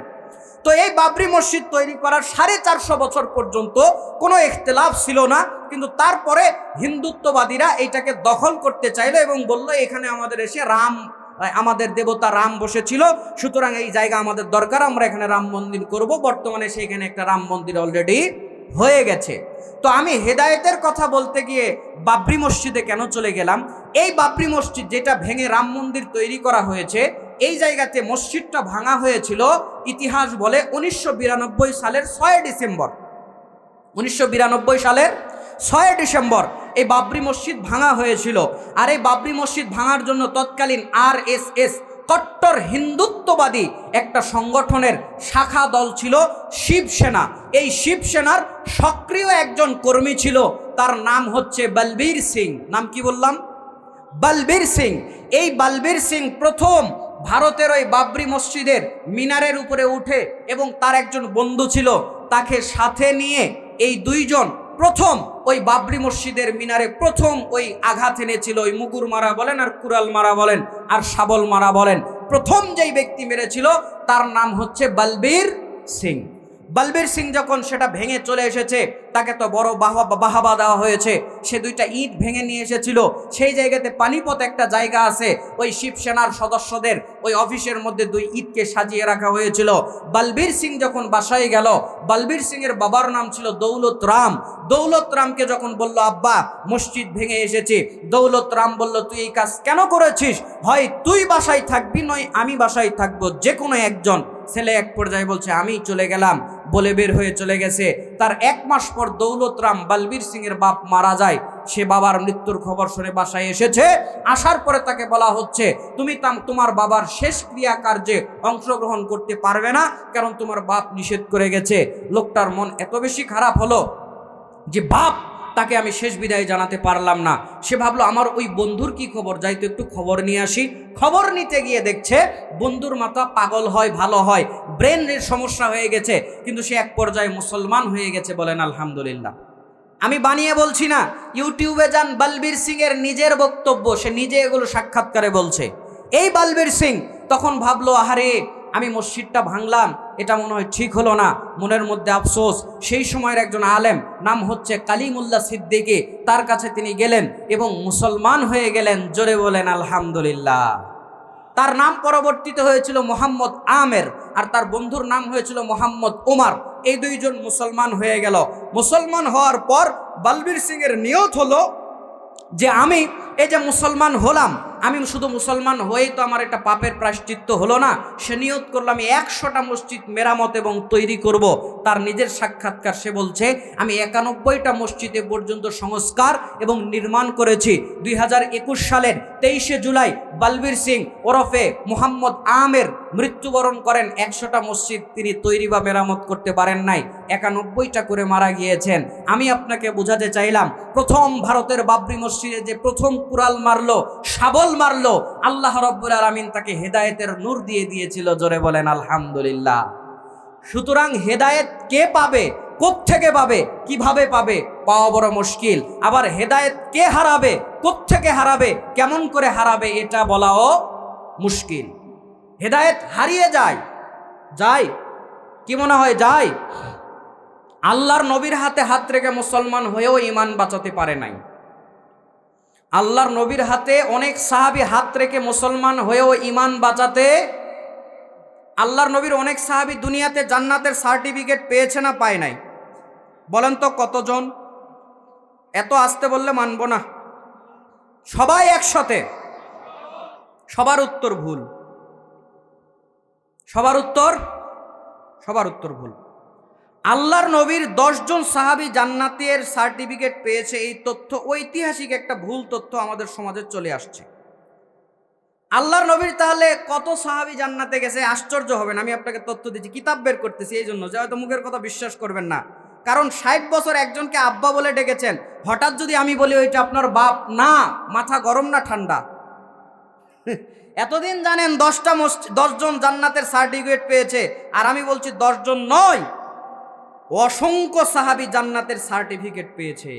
তো এই বাবরি মসজিদ তৈরি করার 450 বছর পর্যন্ত কোনো ইখতিলাফ ছিল না, কিন্তু তারপরে হিন্দুত্ববাদীরা এইটাকে দখল করতে চাইলো এবং বলল এখানে আমাদের এসে আমাদের দেবতা রাম বসেছিল, সুতরাং এই জায়গা আমাদের দরকার, আমরা এখানে রাম মন্দির করব। বর্তমানে সেখানে একটা রাম মন্দির অলরেডি হয়ে গেছে। তো আমি হেদায়েতের কথা বলতে গিয়ে বাবরি মসজিদে কেন চলে গেলাম? এই বাবরি মসজিদ যেটা ভেঙে রাম মন্দির তৈরি করা হয়েছে, এই জায়গাতে মসজিদটা ভাঙা হয়েছিল, ইতিহাস বলে 1992 সালের 6 ডিসেম্বর। 1992 সালের 6 ডিসেম্বর এই বাবরি মসজিদ ভাঙা হয়েছিল। আর এই বাবরি মসজিদ ভাঙার জন্য তৎকালীন RSS কট্টর হিন্দুত্ববাদী একটা সংগঠনের শাখা দল ছিল শিবসেনা। এই শিবসেনার সক্রিয় একজন কর্মী ছিল, তার নাম হচ্ছে বলবীর সিং। নাম কি বললাম? বলবীর সিং। এই বলবীর সিং প্রথম ভারতের ওই বাবরি মসজিদের মিনারের উপরে উঠে, এবং তার একজন বন্ধু ছিল, তাকে সাথে নিয়ে এই দুইজন প্রথম ওই বাবরি মসজিদের মিনারে প্রথম ওই আঘাত এনেছিল। ওই মুগুর মারা বলেন আর কুড়াল মারা বলেন আর শাবল মারা বলেন, প্রথম যেই ব্যক্তি মেরেছিল তার নাম হচ্ছে বলবীর সিং। বলবীর সিং যখন সেটা ভেঙে চলে এসেছে, তাকে তো বড় বাহাবা দেওয়া হয়েছে। সে 2টা ইট ভেঙে নিয়ে এসেছিল। সেই জায়গাতে পানিপথ একটা জায়গা আছে, ওই শিবসেনার সদস্যদের ওই অফিসের মধ্যে 2 ইটকে সাজিয়ে রাখা হয়েছিল। বলবীর সিং যখন বাসায় গেল, বলবীর সিং এর বাবার নাম ছিল দৌলত রাম। দৌলত রামকে যখন বলল, আব্বা মসজিদ ভেঙে এসেছে, দৌলত রাম বলল, তুই এই কাজ কেন করেছিস? হয় তুই বাসায় থাকবি, নয় আমি বাসায় থাকবো, যে কোনো একজন। ছেলে এক পর্যায়ে বলছে, আমি চলে গেলাম, বলে বের হয়ে চলে গেছে। তার 1 মাস পর দৌলত রাম, বলবীর সিং এর বাপ, মারা যায়। সে বাবার মৃত্যুর খবর শুনে বাসায় এসেছে। আসার পরে তাকে বলা হচ্ছে, তুমি তোমার বাবার শেষ ক্রিয়া কার্যে অংশগ্রহণ করতে পারবে না, কারণ তোমার বাপ নিষেধ করে গেছে। লোকটার মন এত বেশি খারাপ হলো যে বাপ, তাকে আমি শেষ বিদায় জানাতে পারলাম না। সে ভাবলো, আমার ওই বন্ধুর কি খবর, যাই তো একটু খবর নিয়ে আসি। খবর নিতে গিয়ে দেখছে বন্ধুর মাথা পাগল হয়, ভালো হয়, ব্রেনের সমস্যা হয়ে গেছে, কিন্তু সে এক পর্যায়ে মুসলমান হয়ে গেছে। বলেন আলহামদুলিল্লাহ। আমি বানিয়ে বলছি না, ইউটিউবে যান, বলবীর সিং এর নিজের বক্তব্য, সে নিজে এগুলো সাক্ষাৎকারে বলছে। এই বলবীর সিং তখন ভাবলো, আহারে আমি মসজিদটা ভাঙলাম, এটা মনে হয় ঠিক হলো না, মনের মধ্যে আফসোস। সেই সময়ের একজন আলেম, নাম হচ্ছে কালিমুল্লাহ সিদ্দিকী, তার কাছে তিনি গেলেন এবং মুসলমান হয়ে গেলেন। জোরে বলেন আলহামদুলিল্লাহ। তার নাম পরবর্তীতে হয়েছিল মোহাম্মদ আমের, আর তার বন্ধুর নাম হয়েছিল মোহাম্মদ উমার। এই 2 জন মুসলমান হয়ে গেল। মুসলমান হওয়ার পর বলবীর সিং এর নিয়ত হলো যে আমি এই যে মুসলমান হলাম, আমি শুধু মুসলমান হয়েই তো আমার একটা পাপের প্রায়শ্চিত্ত হলো না। সে নিয়ত করলাম, আমি 100টা মসজিদ মেরামত এবং তৈরি করব। তার নিজের সাক্ষাৎকার, সে বলছে, আমি 91টা মসজিদে পর্যন্ত সংস্কার এবং নির্মাণ করেছি। 2021 সালের 23শে জুলাই বলবীর সিং ওরফে মোহাম্মদ আমের মৃত্যুবরণ করেন। 100টা মসজিদ তিনি তৈরি বা মেরামত করতে পারেন নাই, 91টা করে মারা গিয়েছেন। আমি আপনাকে বোঝাতে চাইলাম, প্রথম ভারতের বাবরি মসজিদে যে প্রথম কুড়াল মারলো, শাবল মারলো, আল্লাহ রাব্বুল আলামিন তাকে হেদায়েতের নূর দিয়ে দিয়েছিল। জোরে বলেন আলহামদুলিল্লাহ। সুতরাং হেদায়েত কে পাবে, কোত্থেকে পাবে, কিভাবে পাবে, পাওয়া বড় মুশকিল। আবার হেদায়েত কে হারাবে, কোত্থেকে হারাবে, কেমন করে হারাবে, এটা বলাও মুশকিল। হেদায়েত হারিয়ে যায়, কি মনে হয় যায়? আল্লাহর নবীর হাতে হাত রেখে মুসলমান হয়েও ঈমান বাঁচাতে পারে নাই। আল্লাহর নবীর হাতে অনেক সাহাবী হাত রেখে মুসলমান হয়েও ঈমান বাঁচাতে, আল্লাহর নবীর অনেক সাহাবী দুনিয়াতে জান্নাতের সার্টিফিকেট পেয়েছে না পায় নাই? বলেন তো কতজন? এত আসতে বললে মানব না। সবাই একসাথে, সবার উত্তর ভুল, সবার উত্তর ভুল। আল্লাহর নবীর 10 জন সাহাবী জান্নাতের সার্টিফিকেট পেয়েছে, এই তথ্য ঐতিহাসিক একটা ভুল তথ্য আমাদের সমাজে চলে আসছে। আল্লাহর নবীর তাহলে কত সাহাবী জান্নাতে গেছে? আশ্চর্য হবেন, আমি আপনাকে তথ্য দিচ্ছি, কিতাব বের করতেছি এই জন্য যে হয়তো মুখের কথা বিশ্বাস করবেন না। কারণ 60 বছর একজনকে আব্বা বলে ডেকেছেন, হঠাৎ যদি আমি বলি ওইটা আপনার বাপ, না, মাথা গরম না ঠান্ডা? এতদিন জানেন 10 জন জান্নাতের সার্টিফিকেট পেয়েছে, আর আমি বলছি 10 জন নয়, অসংখ্য সাহাবী জান্নাতের সার্টিফিকেট পেয়েছে।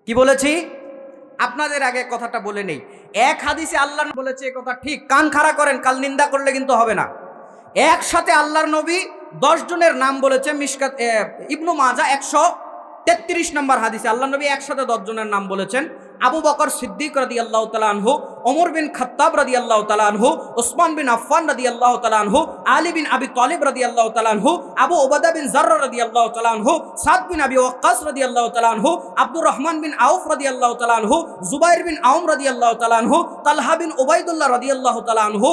কি বলেছি? আপনাদের আগে কথাটা বলে নেই। এক হাদিসে আল্লাহ বলেছে, এ কথা ঠিক, কান খাড়া করেন, কাল নিন্দা করলে কিন্তু হবে না। একসাথে আল্লাহর নবী 10 জনের নাম বলেছে। মিশকাত ইবনু মাজা 133 নম্বর হাদিসে আল্লাহ নবী একসাথে 10 জনের নাম বলেছেন। আবু বকর সিদ্দিক রাদিয়াল্লাহু তাআলা আনহু, ওমর বিন খাত্তাব রাদিয়াল্লাহু তাআলা আনহু, ওসমান বিন আফফান রাদিয়াল্লাহু তাআলা আনহু, আলী বিন আবি তালিব রাদিয়াল্লাহু তাআলা আনহু, আবু উবাদা বিন জাররা রাদিয়াল্লাহু তাআলা আনহু, সাদ বিন আবি ওয়াক্কাস রাদিয়াল্লাহু তাআলা আনহু, আব্দুর রহমান বিন আউফ রাদিয়াল্লাহু তাআলা আনহু, জুবাইর বিন আওম রাদিয়াল্লাহু তাআলা আনহু, তালহা বিন উবাইদুল্লাহ রাদিয়াল্লাহু তাআলা আনহু,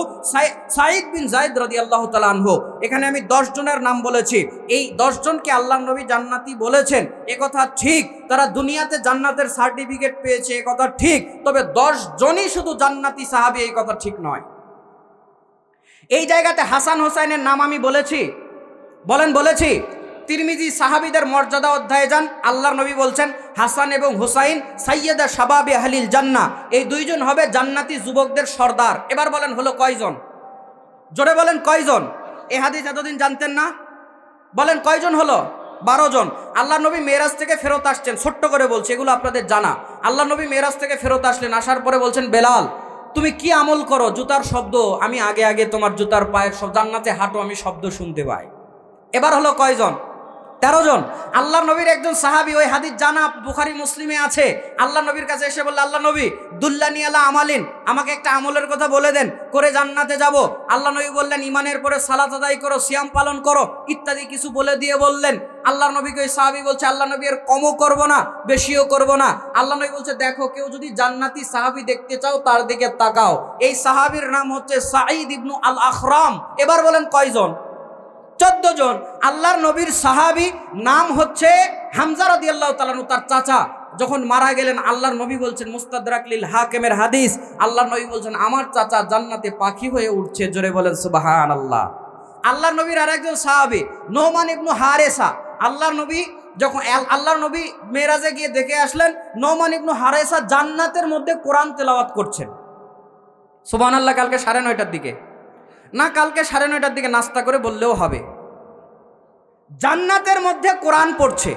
সাঈদ বিন যায়েদ রাদিয়াল্লাহু তাআলা আনহু। এখানে আমি 10 জনের নাম বলেছি। এই 10 জনকে আল্লাহর নবী জান্নাতি বলেছেন, এ কথা ঠিক। তারা দুনিয়াতে জান্নাতের সার্টিফিকেট পেয়েছে, এ কথা ঠিক। তবে 10 জনই শুধু জান্নাতি সাহাবী, এই কথা ঠিক নয়। এই জায়গাতে হাসান হোসাইনের নাম আমি বলেছি, বলেছি। তিরমিজি সাহাবীদের মর্যাদা অধ্যায়ে যান, আল্লাহর নবী বলছেন হাসান এবং হুসাইন সাইয়্যিদা শাবাবে আহলিল জান্নাহ, এই 2 জন হবে জান্নাতি যুবকদের সর্দার। এবার বলেন হলো কয়জন? জোরে বলেন কয়জন? এই হাদিস এতদিন জানতেন না? বলেন কয়জন হলো? 12 জন। আল্লাহ নবী মেরাজ থেকে ফেরত আসছেন, ছোট্ট করে বলছি, এগুলো আপনাদের জানা। আল্লাহ নবী মেরাজ থেকে ফেরত আসলেন, আসার পরে বলছেন, বেলাল তুমি কি আমল করো? জুতার শব্দ, আমি আগে তোমার জুতার পায়ের শব্দ, জান্নাতে হাঁটো, আমি শব্দ শুনতে পাই। এবার হলো কয়জন? 13 জন। আল্লাহ নবীর একজন সাহাবী, ওই হাদিস জানা বুখারী মুসলিমে আছে, আল্লাহ নবীর কাছে এসে বলল, আল্লাহ নবী দুল্লানি আলা আমালিন, আমাকে একটা আমলের কথা বলে দেন, করে জান্নাতে যাব। আল্লাহ নবী বললেন, ঈমানের পরে সালাত আদায় করো, সিয়াম পালন করো, ইত্যাদি কিছু বলে দিয়ে বললেন। আল্লাহ নবীকে ওই সাহাবী বলছে, আল্লাহ নবী এর কমও করব না, বেশিও করব না। আল্লাহ নবী বলছে, দেখো কেউ যদি জান্নাতি সাহাবী দেখতে চাও তার দিকে তাকাও। এই সাহাবীর নাম হচ্ছে সাঈদ ইবনু আল আখরাম। এবার বলেন কয়জন? 14 জন। আল্লাহর নবীর সাহাবী নাম হচ্ছে হামজা রাদিয়াল্লাহু তাআলা আনহু, তার চাচা যখন মারা গেলেন আল্লাহর নবী বলছেন, মুস্তাদরাক লিল হাকিমের হাদিস, আল্লাহর নবী বলছেন আমার চাচা জান্নাতে পাখি হয়ে উঠছে। জোরে বলেন সুবহানাল্লাহ। আল্লাহর নবীর আরেকজন সাহাবী নোমান ইবনু হারেসা, আল্লাহর নবী যখন আল্লাহর নবী মেরাজে গিয়ে দেখে আসলেন নোমান ইবনু হারেসা জান্নাতের মধ্যে কোরআন তেলাওয়াত করছেন। সুবহানাল্লাহ। কালকে 9:30টার দিকে না, কালকে 9:30টার দিকে নাস্তা করে বললেও হবে। জান্নাতের মধ্যে কোরআন পড়ছে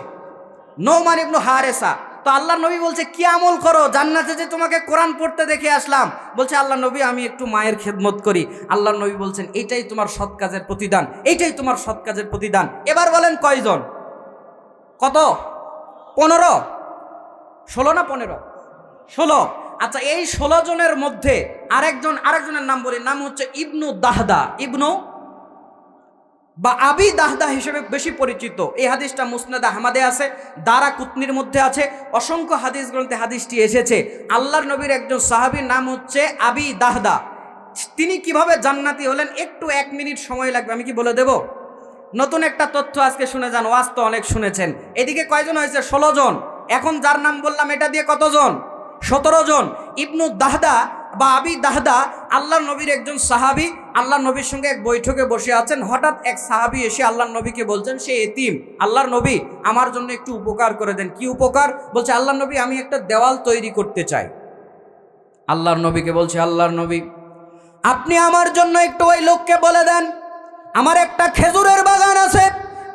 নোমান ইবনু হারেসা। তো আল্লাহর নবী বলছে, কি আমল করো? জান্নাতে যে তোমাকে কোরআন পড়তে দেখে আসলাম। বলছে, আল্লাহ নবী আমি একটু মায়ের খেদমত করি। আল্লাহর নবী বলছেন, এইটাই তোমার সৎ কাজের প্রতিদান, এইটাই তোমার সৎ কাজের প্রতিদান। এবার বলেন কয়জন? কত? 15? 16 না 15? 16। আচ্ছা, এই 16 জনের মধ্যে আরেকজনের নাম বলি, নাম হচ্ছে ইবনু দাহদা, ইবনু বা আবি দাহদা হিসেবে বেশি পরিচিত। এই হাদিসটা মুসনাদ আহমদে আছে, দারাকুতনির মধ্যে আছে, অসংখ্য হাদিস গ্রন্থে হাদিসটি এসেছে। আল্লাহর নবীর একজন সাহাবীর নাম হচ্ছে আবি দাহদা। তিনি কিভাবে জান্নাতি হলেন একটু 1 মিনিট সময় লাগবে, আমি কি বলে দেব? নতুন একটা তথ্য আজকে শুনে যান, ওয়াজ তো অনেক শুনেছেন। এদিকে কয়জন হয়েছে? 16 জন। এখন যার নাম বললাম এটা দিয়ে কতজন? 17 জন। ইবনু দাহদা বা আবি দাহদা আল্লাহর নবীর একজন সাহাবী। আল্লাহর নবীর সঙ্গে এক বৈঠকে বসে আছেন, হঠাৎ এক সাহাবী এসে আল্লাহর নবীকে বলছেন সে এতিম, আল্লাহর নবী আমার জন্য একটু উপকার করে দেন। কি উপকার? বলছে, আল্লাহর নবী আমি একটা দেওয়াল তৈরি করতে চাই। আল্লাহর নবীকে বলছে, আল্লাহর নবী আপনি আমার জন্য একটু ওই লোককে বলে দেন, আমার একটা খেজুরের বাগান আছে,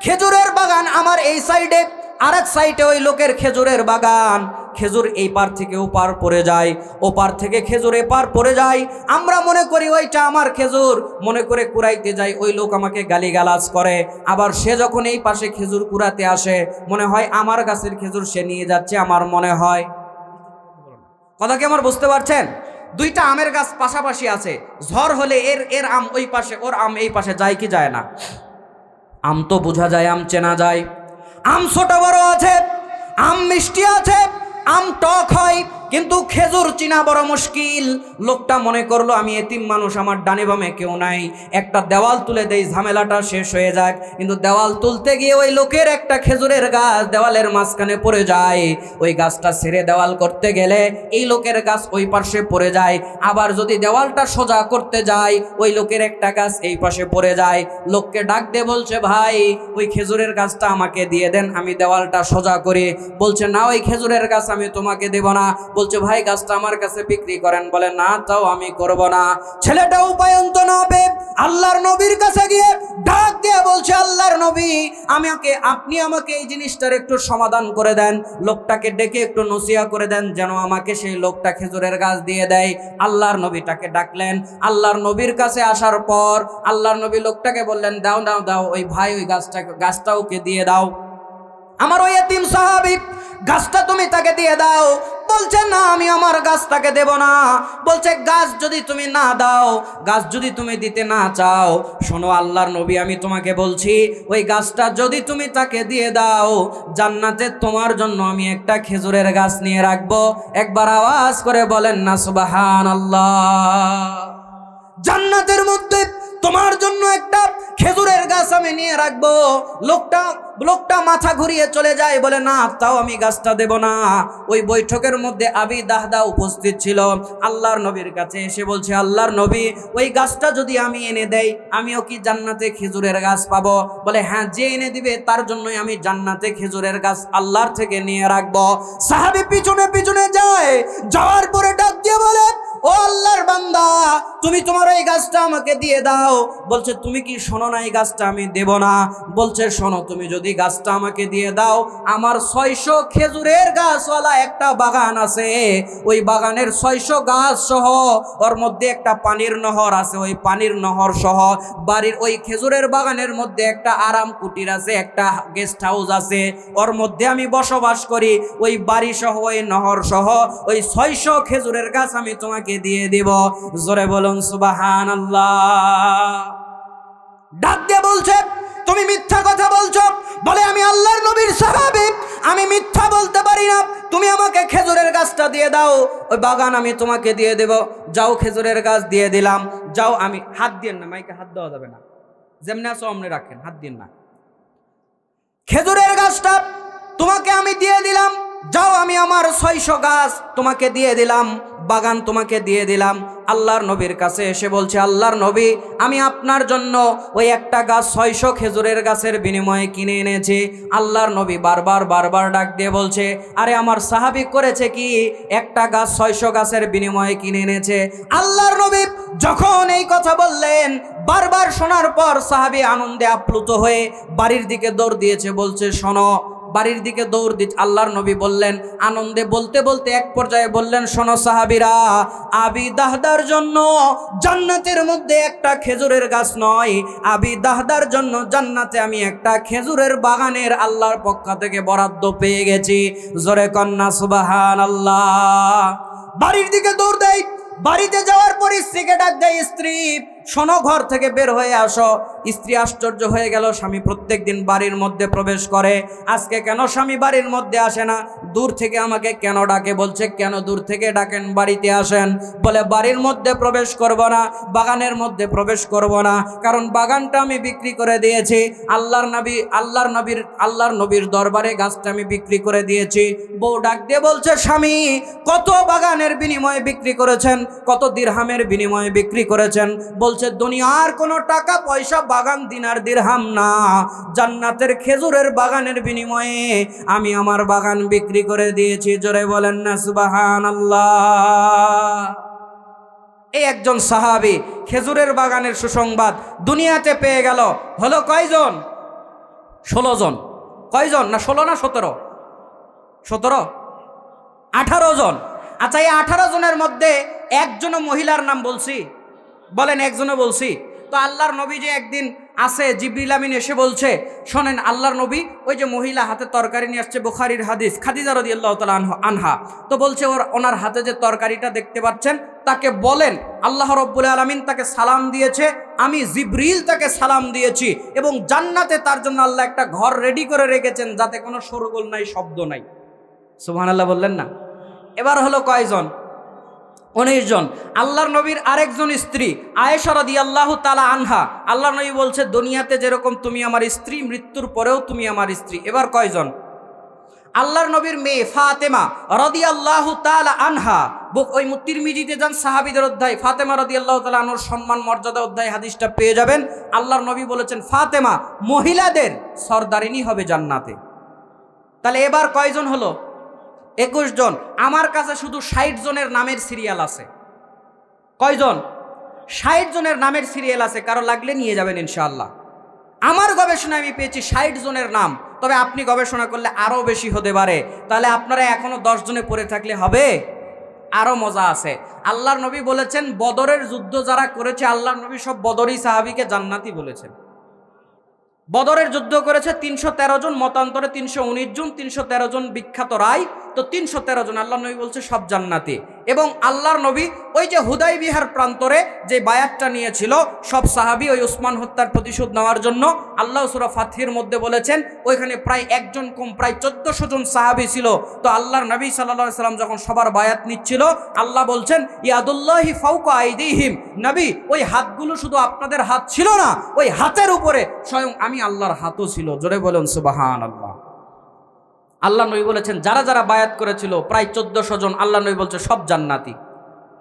খেজুরের বাগান আমার এই সাইডে, আরেক সাইডে ওই লোকের খেজুরের বাগান, খেজুর এই পার থেকে ও পার পড়ে যায়, ও পার থেকে খেজুর এ পার পড়ে যায়। আমরা মনে করি ওইটা আমার খেজুর, মনে করে কুড়াইতে যাই, ওই লোক আমাকে গালিগালাজ করে। আবার সে যখন এই পাশে খেজুর কুড়াতে আসে, মনে হয় আমার গাছের খেজুর সে নিয়ে যাচ্ছে, আমার মনে হয়। কথা কি আমার বুঝতে পারছেন? দুইটা আমের গাছ পাশাপাশি আছে, ঝড় হলে এর আম ওই পাশে, ওর আম এই পাশে, যায় কি যায় না? আম তো বোঝা যায়, আম চেনা যায়। আম ছোট বড় আছে, আম মিষ্টি আছে, আম টক হয়, কিন্তু খেজুর চিনা বড় মুশকিল। লোকটা মনে করলো আমি এতিম মানুষ, আমার ডানে বামে কেউ নাই, একটা দেওয়াল তুলে দেই, ঝামেলাটা শেষ হয়ে যাক। কিন্তু দেওয়াল তুলতে গিয়ে ওই লোকের একটা খেজুরের গাছ দেওয়ালের মাঝখানে পড়ে যায়। ওই গাছটা ছেড়ে দেওয়াল করতে গেলে এই লোকের গাছ ওই পাশে পড়ে যায়। আবার যদি দেওয়ালটা সোজা করতে যায়, ওই লোকের একটা গাছ এই পাশে পড়ে যায়। লোককে ডাক দিয়ে বলছে, ভাই ওই খেজুরের গাছটা আমাকে দিয়ে দেন, আমি দেওয়ালটা সোজা করি। বলছে, না ওই খেজুরের গাছ আমি তোমাকে দেব না। বলছে, ভাই গাছটা আমার কাছে বিক্রি করেন। বলে, না তাও আমি করব না। ছেলেটা উপায়ন্ত না পেয়ে আল্লাহর নবীর কাছে গিয়ে ডাক দিয়ে বলছে, আল্লাহর নবী আপনি আমাকে এই জিনিসটার একটু সমাধান করে দেন, লোকটাকে ডেকে একটু নসিহত করে দেন যেন আমাকে সেই লোকটা খেজুরের গাছ দিয়ে দেয়। আল্লাহর নবীটাকে ডাকলেন। আল্লাহর নবীর কাছে আসার পর আল্লাহর নবী লোকটাকে বললেন, দাও দাও দাও, ওই ভাই ওই গাছটা ওকে দিয়ে দাও, আমার ওই এতিম সাহাবী, গাছটা তুমি তাকে দিয়ে দাও। বলছে, না আমি আমার গাছ তাকে দেব না। বলছে, গাছ যদি তুমি না দাও, গাছ যদি তুমি দিতে না চাও, শোনো আল্লাহর নবী আমি তোমাকে বলছি, ওই গাছটা যদি তুমি তাকে দিয়ে দাও, জান্নাতে তোমার জন্য আমি একটা খেজুরের গাছ নিয়ে রাখবো। একবার আওয়াজ করে বলেন না সুবহানাল্লাহ। জান্নাতের মধ্যে তোমার জন্য একটা খেজুরের গাছ আমি নিয়ে রাখবো। লোকটা মাথা ঘুরিয়ে চলে যায়, বলে, না তাও আমি গাছটা দেব না। ওই বৈঠকের মধ্যে আবি দাহদা উপস্থিত ছিল। আল্লাহর নবীর কাছে এসে বলছে, আল্লাহর নবী ওই গাছটা যদি আমি এনে দেই, আমিও কি জান্নাতে খেজুরের গাছ পাবো? বলে, হ্যাঁ, যে এনে দিবে তার জন্যই আমি জান্নাতে খেজুরের গাছ আল্লাহর থেকে নিয়ে রাখবো। সাহাবী পিছনে পিছনে যায়, যাওয়ার পরে ডাক দিয়ে বলে, ও আল্লাহর বান্দা, তুমি তোমার এই গাছটা আমাকে দিয়ে দাও। বলছে তুমি কি শোনো না এই গাছটা আমি দেব না? বলছে শোনো, তুমি যদি গাছটা আমাকে দিয়ে দাও, আমার 600 খেজুরের গাছওয়ালা একটা বাগান আছে, ওই বাগানের 600 গাছ সহ ওর মধ্যে একটা পানির নহর আছে, ওই পানির নহর সহ বাড়ির ওই খেজুরের বাগানের মধ্যে একটা আরাম কুটির আছে, একটা গেস্ট হাউস আছে, ওর মধ্যে আমি বসবাস করি। ওই বাড়ি সহ ওই নহর সহ ওই 600 খেজুরের গাছ আমি তোমাকে দিয়ে দিব। জোরে বলুন সুবহানাল্লাহ। ডাক দিয়ে বলছে তুমি মিথ্যা কথা বলছো। বলে আমি আল্লাহর নবীর সাহাবী, আমি মিথ্যা বলতে পারি না। তুমি আমাকে খেজুরের গাছটা দিয়ে দাও, ওই বাগান আমি তোমাকে দিয়ে দেব। যাও, খেজুরের গাছ দিয়ে দিলাম। যাও, আমি হাত দিয়েন না, মাইকে হাত দেওয়া যাবে না, যেমনি আছো অমনি রাখেন, হাত দিন না। খেজুরের গাছটা তোমাকে আমি দিয়ে দিলাম। যাও, আমি আমার 600 গাছ তোমাকে দিয়ে দিলাম, বাগান তোমাকে দিয়ে দিলাম। আল্লাহর নবীর কাছে এসে বলছে, আল্লাহর নবী, আমি আপনার জন্য ওই একটা গাছ 600 খেজুরের গাছের বিনিময়ে কিনে এনেছি। আল্লাহর নবী বারবার ডাক দিয়ে বলছে, আরে আমার সাহাবী করেছে কি, একটা গাছ 600 গাছের বিনিময়ে কিনে এনেছে। আল্লাহর নবী যখন এই কথা বললেন, বারবার শোনার পর সাহাবী আনন্দে আপ্লুত হয়ে বাড়ির দিকে দৌড় দিয়েছে। বলছে শোনো, বাড়ির দিকে দৌড় দিচ্ছে। আল্লাহর নবী বললেন, আনন্দে বলতে বলতে এক পর্যায়ে বললেন, শোনো সাহাবীরা, আবি দাহদার জন্য জান্নাতের মধ্যে একটা খেজুরের গাছ নয়, আবি দাহদার জন্য জান্নাতে আমি একটা খেজুরের বাগানের আল্লাহর পক্ষ থেকে বরাদ্দ পেয়ে গেছি। জোরে কন্যা সুবহানাল্লাহ। বাড়ির দিকে দৌড় দেয়। বাড়িতে যাওয়ার পর স্ত্রীকে ডাক দেয়, স্ত্রী শোনো, ঘর থেকে বের হয়ে আসো। স্ত্রী আশ্চর্য হয়ে গেল, স্বামী প্রত্যেক দিন বাড়ির মধ্যে প্রবেশ করে, আজকে কেন স্বামী বাড়ির মধ্যে আসে না? দূর থেকে আমাকে কেন ডাকে? বলছে কেন দূর থেকে ডাকেন, বাড়িতে আসেন। বলে বাড়ির মধ্যে প্রবেশ করব না, বাগানের মধ্যে প্রবেশ করব না, কারণ বাগানটা আমি বিক্রি করে দিয়েছি। আল্লাহর নবীর দরবারে গাছটা আমি বিক্রি করে দিয়েছি। বউ ডাক দিয়ে বলছে, স্বামী কত বাগানের বিনিময়ে বিক্রি করেছেন, কত দিরহামের বিনিময়ে বিক্রি করেছেন? বলছে দুনিয়ার কোনো টাকা পয়সা, বাগান দিনার দিরহাম না, জান্নাতের খেজুরের বাগানের বিনিময়ে আমি আমার বাগান বিক্রি করে দিয়েছি। জোরে বলেন না সুবহানাল্লাহ। এই একজন সাহাবী খেজুরের বাগানের সুসংবাদ দুনিয়াতে পেয়ে গেল। হলো কয়জন? 16 জন। কয়জন? না 16 না 17? 18 জন। আচ্ছা, এই 18 জনের মধ্যে একজনও মহিলার নাম বলছি? বলেন, একজনও বলছি? তো আল্লাহর নবী যে একদিন আসে, জিবরিল আমিন এসে বলছে, শোনেন আল্লাহর নবী, ওই যে মহিলা হাতে তরকারি নিয়ে আসছে, বুখারীর হাদিস, খাদিজা রাদিয়াল্লাহু তাআলা আনহা, তো বলছে ওনার হাতে যে তরকারিটা দেখতে পাচ্ছেন, তাকে বলেন আল্লাহ রাব্বুল আলামিন তাকে সালাম দিয়েছে, আমি জিবরিল তাকে সালাম দিয়েছি, এবং জান্নাতে তার জন্য আল্লাহ একটা ঘর রেডি করে রেখেছেন, যাতে কোনো শোরগোল নাই, শব্দ নাই। সুবহানাল্লাহ বললেন না? এবার হলো কয়জন? 19 জন। আল্লাহর নবীর আরেকজন স্ত্রী আয়েশা রাদিয়াল্লাহু তাআলা আনহা, আল্লাহর নবী বলছে দুনিয়াতে যেরকম তুমি আমার স্ত্রী, মৃত্যুর পরেও তুমি আমার স্ত্রী। এবার কয়জন? আল্লাহর নবীর মেয়ে ফাতেমা রাদিয়াল্লাহু তাআলা আনহা, ওই তিরমিজিতে যান সাহাবীদের অধ্যায়, ফাতেমা রাদিয়াল্লাহু তাআলা আনহার সম্মান মর্যাদা অধ্যায় হাদিসটা পেয়ে যাবেন। আল্লাহর নবী বলেছেন ফাতেমা মহিলাদের সরদারিনী হবে জান্নাতে। তাহলে এবার কয়জন হলো? 21 জন। আমার কাছে শুধু 60 জনের নামের সিরিয়াল আছে। কয়জন? 60 জনের নামের সিরিয়াল আছে। কারো লাগলে নিয়ে যাবেন ইনশাআল্লাহ। আমার গবেষণায় আমি পেয়েছি 60 জনের নাম, তবে আপনি গবেষণা করলে আরও বেশি হতে পারে। তাহলে আপনারা এখনো 10 জনে পড়ে থাকলে হবে? আরও মজা আছে। আল্লাহর নবী বলেছেন বদরের যুদ্ধ যারা করেছে, আল্লাহর নবী সব বদরি সাহাবীকে জান্নাতি বলেছেন। বদরের যুদ্ধ করেছে 313 জন, মতান্তরে 319 জন, 313 জন বিখ্যাত রায়, তো 313 জন আল্লাহর নবী বলছে সব জান্নাতি। এবং আল্লাহর নবী ওই যে হুদাইবিয়ার প্রান্তরে যে বায়াতটা নিয়েছিল সব সাহাবী ওই উসমান হত্যার প্রতিশোধ নেওয়ার জন্য, আল্লাহ সূরা ফাতহির মধ্যে বলেছেন ওইখানে প্রায় একজন কম প্রায় 1400 জন সাহাবী ছিল। তো আল্লাহর নবী সাল্লাল্লাহু আলাইহি সাল্লাম যখন সবার বায়াত নিচ্ছিল, আল্লাহ বলছেন ইয়াদুল্লাহি ফাওকা আইদিহিম, নবী ওই হাতগুলো শুধু আপনাদের হাত ছিল না, ওই হাতের উপরে স্বয়ং আমি আল্লাহর হাতও ছিল। জোরে বলুন সুবহানাল্লাহ। আল্লাহ নবী বলেছেন যারা যারা বায়াত করেছিল প্রায় 1400 জন, আল্লাহ নবী বলছে সব জান্নাতি।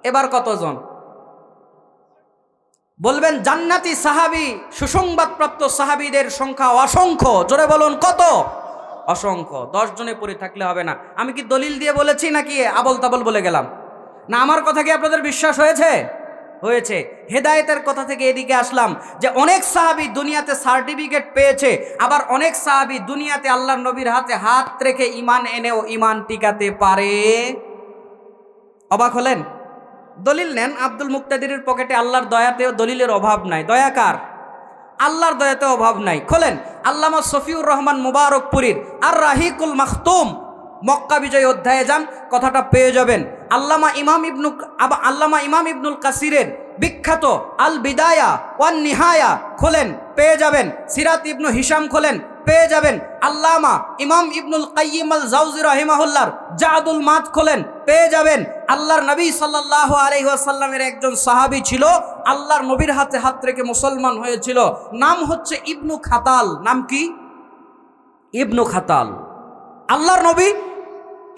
এবার কতজন বলবেন? জান্নাতি সাহাবী, সুসংবাদপ্রাপ্ত সাহাবীদের সংখ্যা অসংখ্য। জোরে বলুন কত? অসংখ্য। 10 জনে পড়ে থাকলে হবে না। আমি কি দলিল দিয়ে বলেছি নাকি আবল তাবল বলে গেলাম? না আমার কথা কি আপনাদের বিশ্বাস হয়েছে? হয়েছে। হেদায়েতের কথা থেকে এদিকে আসলাম যে অনেক সাহাবী দুনিয়াতে সার্টিফিকেট পেয়েছে, আবার অনেক সাহাবী দুনিয়াতে আল্লাহর নবীর হাতে হাত রেখে ঈমান এনেও ঈমান টিকাতে পারে। অবাক হলেন? দলিল নেন, আব্দুল মুক্তাদিরের পকেটে আল্লাহর দয়াতেও দলিলের অভাব নাই। দয়া কার? আল্লাহর দয়াতে অভাব নাই। খোলেন আল্লামা শফিউর রহমান মুবারকপুরীর আর রাহিকুল মাখতুম মক্কা বিজয় অধ্যায়ে যান, কথাটা পেয়ে যাবেন। আল্লামা ইমাম ইবনুল কাসিরের বিখ্যাত আল বিদায়া ওয়ান নিহায়া খোলেন, পেয়ে যাবেন। সিরাত ইবনু হিশাম খোলেন, পেয়ে যাবেন। আল্লামা ইমাম ইবনুল কাইয়িম আল জাওজি রাহিমাহুল্লাহর জাদুল মাদ খোলেন, পেয়ে যাবেন। আল্লাহর নবী সাল্লাল্লাহু আলাইহি ওয়াসাল্লামের একজন সাহাবী ছিল, আল্লাহর নবীর হাতে হাত রেখে মুসলমান হয়েছিল, নাম হচ্ছে ইবনু খাতাল। নাম কি? ইবনু খাতাল। আল্লাহর নবী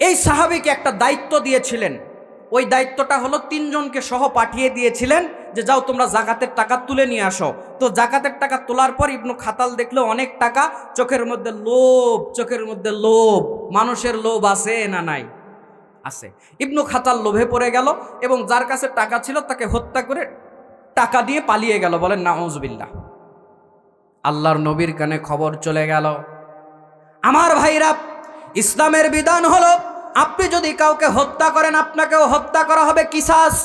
এই সাহাবীকে একটা দায়িত্ব দিয়েছিলেন। ওই দায়িত্বটা হলো 3 জনকে সহ পাঠিয়ে দিয়েছিলেন যে যাও তোমরা জাকাতের টাকা তুলে নিয়ে আসো। তো জাকাতের টাকা তোলার পর ইবনু খাতাল দেখলো অনেক টাকা, চোখের মধ্যে লোভ, চোখের মধ্যে লোভ। মানুষের লোভ আছে না নাই? আছে। ইবনু খাতাল লোভে পড়ে গেল এবং যার কাছে টাকা ছিল তাকে হত্যা করে টাকা দিয়ে পালিয়ে গেল। বলেন নাউজুবিল্লাহ। আল্লাহর নবীর কানে খবর চলে গেল। আমার ভাইরা, ইসলামের বিধান হলো আপনি যদি কাউকে হত্যা করেন আপনাকেও হত্যা করা হবে, কিসাস।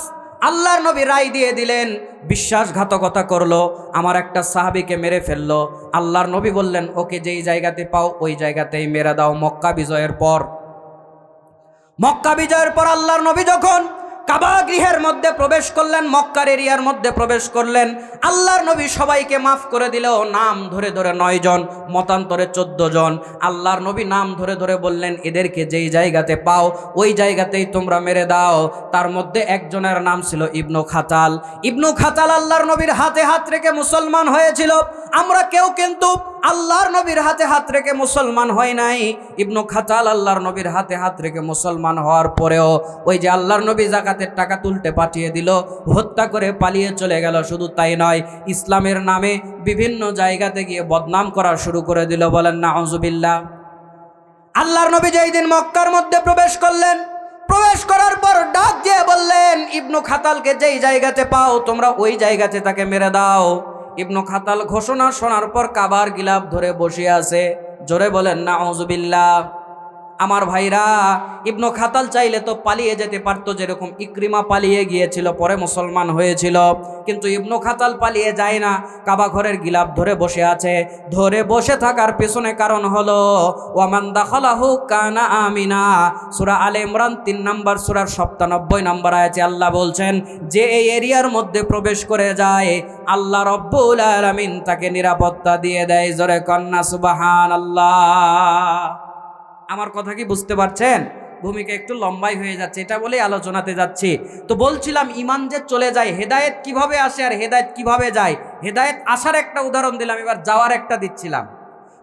আল্লাহর নবী রায় দিয়ে দিলেন। বিশ্বাসঘাতকতা করলো, আমার একটা সাহাবীকে মেরে ফেললো। আল্লাহর নবী বললেন ওকে যেই জায়গাতে পাও ওই জায়গাতেই মেরে দাও। মক্কা বিজয়ের পর আল্লাহর নবী যখন কাবা গৃহের মধ্যে প্রবেশ করলেন, মক্কার এরিয়ার মধ্যে প্রবেশ করলেন, আল্লাহর নবী সবাইকে মাফ করে দিলেও নাম ধরে ধরে 9 জন, মতান্তরে 14 জন। আল্লাহর নবী নাম ধরে ধরে বললেন এদেরকে যেই জায়গাতে পাও ওই জায়গাতেই তোমরা মেরে দাও। তার মধ্যে একজনের নাম ছিল ইবনু খাতাল। ইবনু খাতাল আল্লাহর নবীর হাতে হাত রেখে মুসলমান হয়েছিল। আমরা কেউ কিন্তু আল্লাহর নবীর হাতে হাত রেখে মুসলমান হয় নাই। ইবনু খাতাল আল্লাহর নবীর হাতে হাত রেখে মুসলমান হওয়ার পরেও ওই যে আল্লাহর নবী জাকাতের টাকা তুলতে পাঠিয়ে দিল, হত্যা করে পালিয়ে চলে গেল। শুধু তাই নয়, ইসলামের নামে বিভিন্ন জায়গাতে গিয়ে বদনাম করা শুরু করে দিল। বলেন নাউজুবিল্লাহ। আল্লাহর নবী যেই দিন মক্কার মধ্যে প্রবেশ করলেন, প্রবেশ করার পর ডাক দিয়ে বললেন ইবনু খাতালকে যেই জায়গাতে পাও তোমরা ওই জায়গাতে তাকে মেরে দাও। ইবনু খাতাল ঘোষণা শোনার পর কাবার গিলাফ ধরে বসে আছে। জোরে বলেন নাউজুবিল্লাহ। আমার ভাইরা, ইবনু খাতাল চাইলে তো পালিয়ে যেতে পারতো, যেরকম ইকরিমা পালিয়ে গিয়েছিল পরে মুসলমান হয়েছিল। কিন্তু ইবনু খাতাল পালিয়ে যায় না, কাবা ঘরের গিলাফ ধরে বসে আছে। ধরে বসে থাকার পেছনে কারণ হলো ওয়ামান দাখালাহু কানা আমিনা। সূরা আলে ইমরান 3 নম্বর সূরার 97 নম্বর আয়াতে আল্লাহ বলছেন যে এই এরিয়ার মধ্যে প্রবেশ করে যায় আল্লাহ রব্বুল আলামিন তাকে নিরাপত্তা দিয়ে দেয়। জোরে কন্না সুবহানাল্লাহ। আমার কথা কি বুঝতে পারছেন? ভূমিকা একটু লম্বাই হয়ে যাচ্ছে, এটা বলেই আলোচনাতে যাচ্ছি। তো বলছিলাম ঈমান যে চলে যায়, হেদায়েত কিভাবে আসে আর হেদায়েত কিভাবে যায়। হেদায়েত আসার একটা উদাহরণ দিলাম, এবার যাওয়ার একটা দিচ্ছিলাম।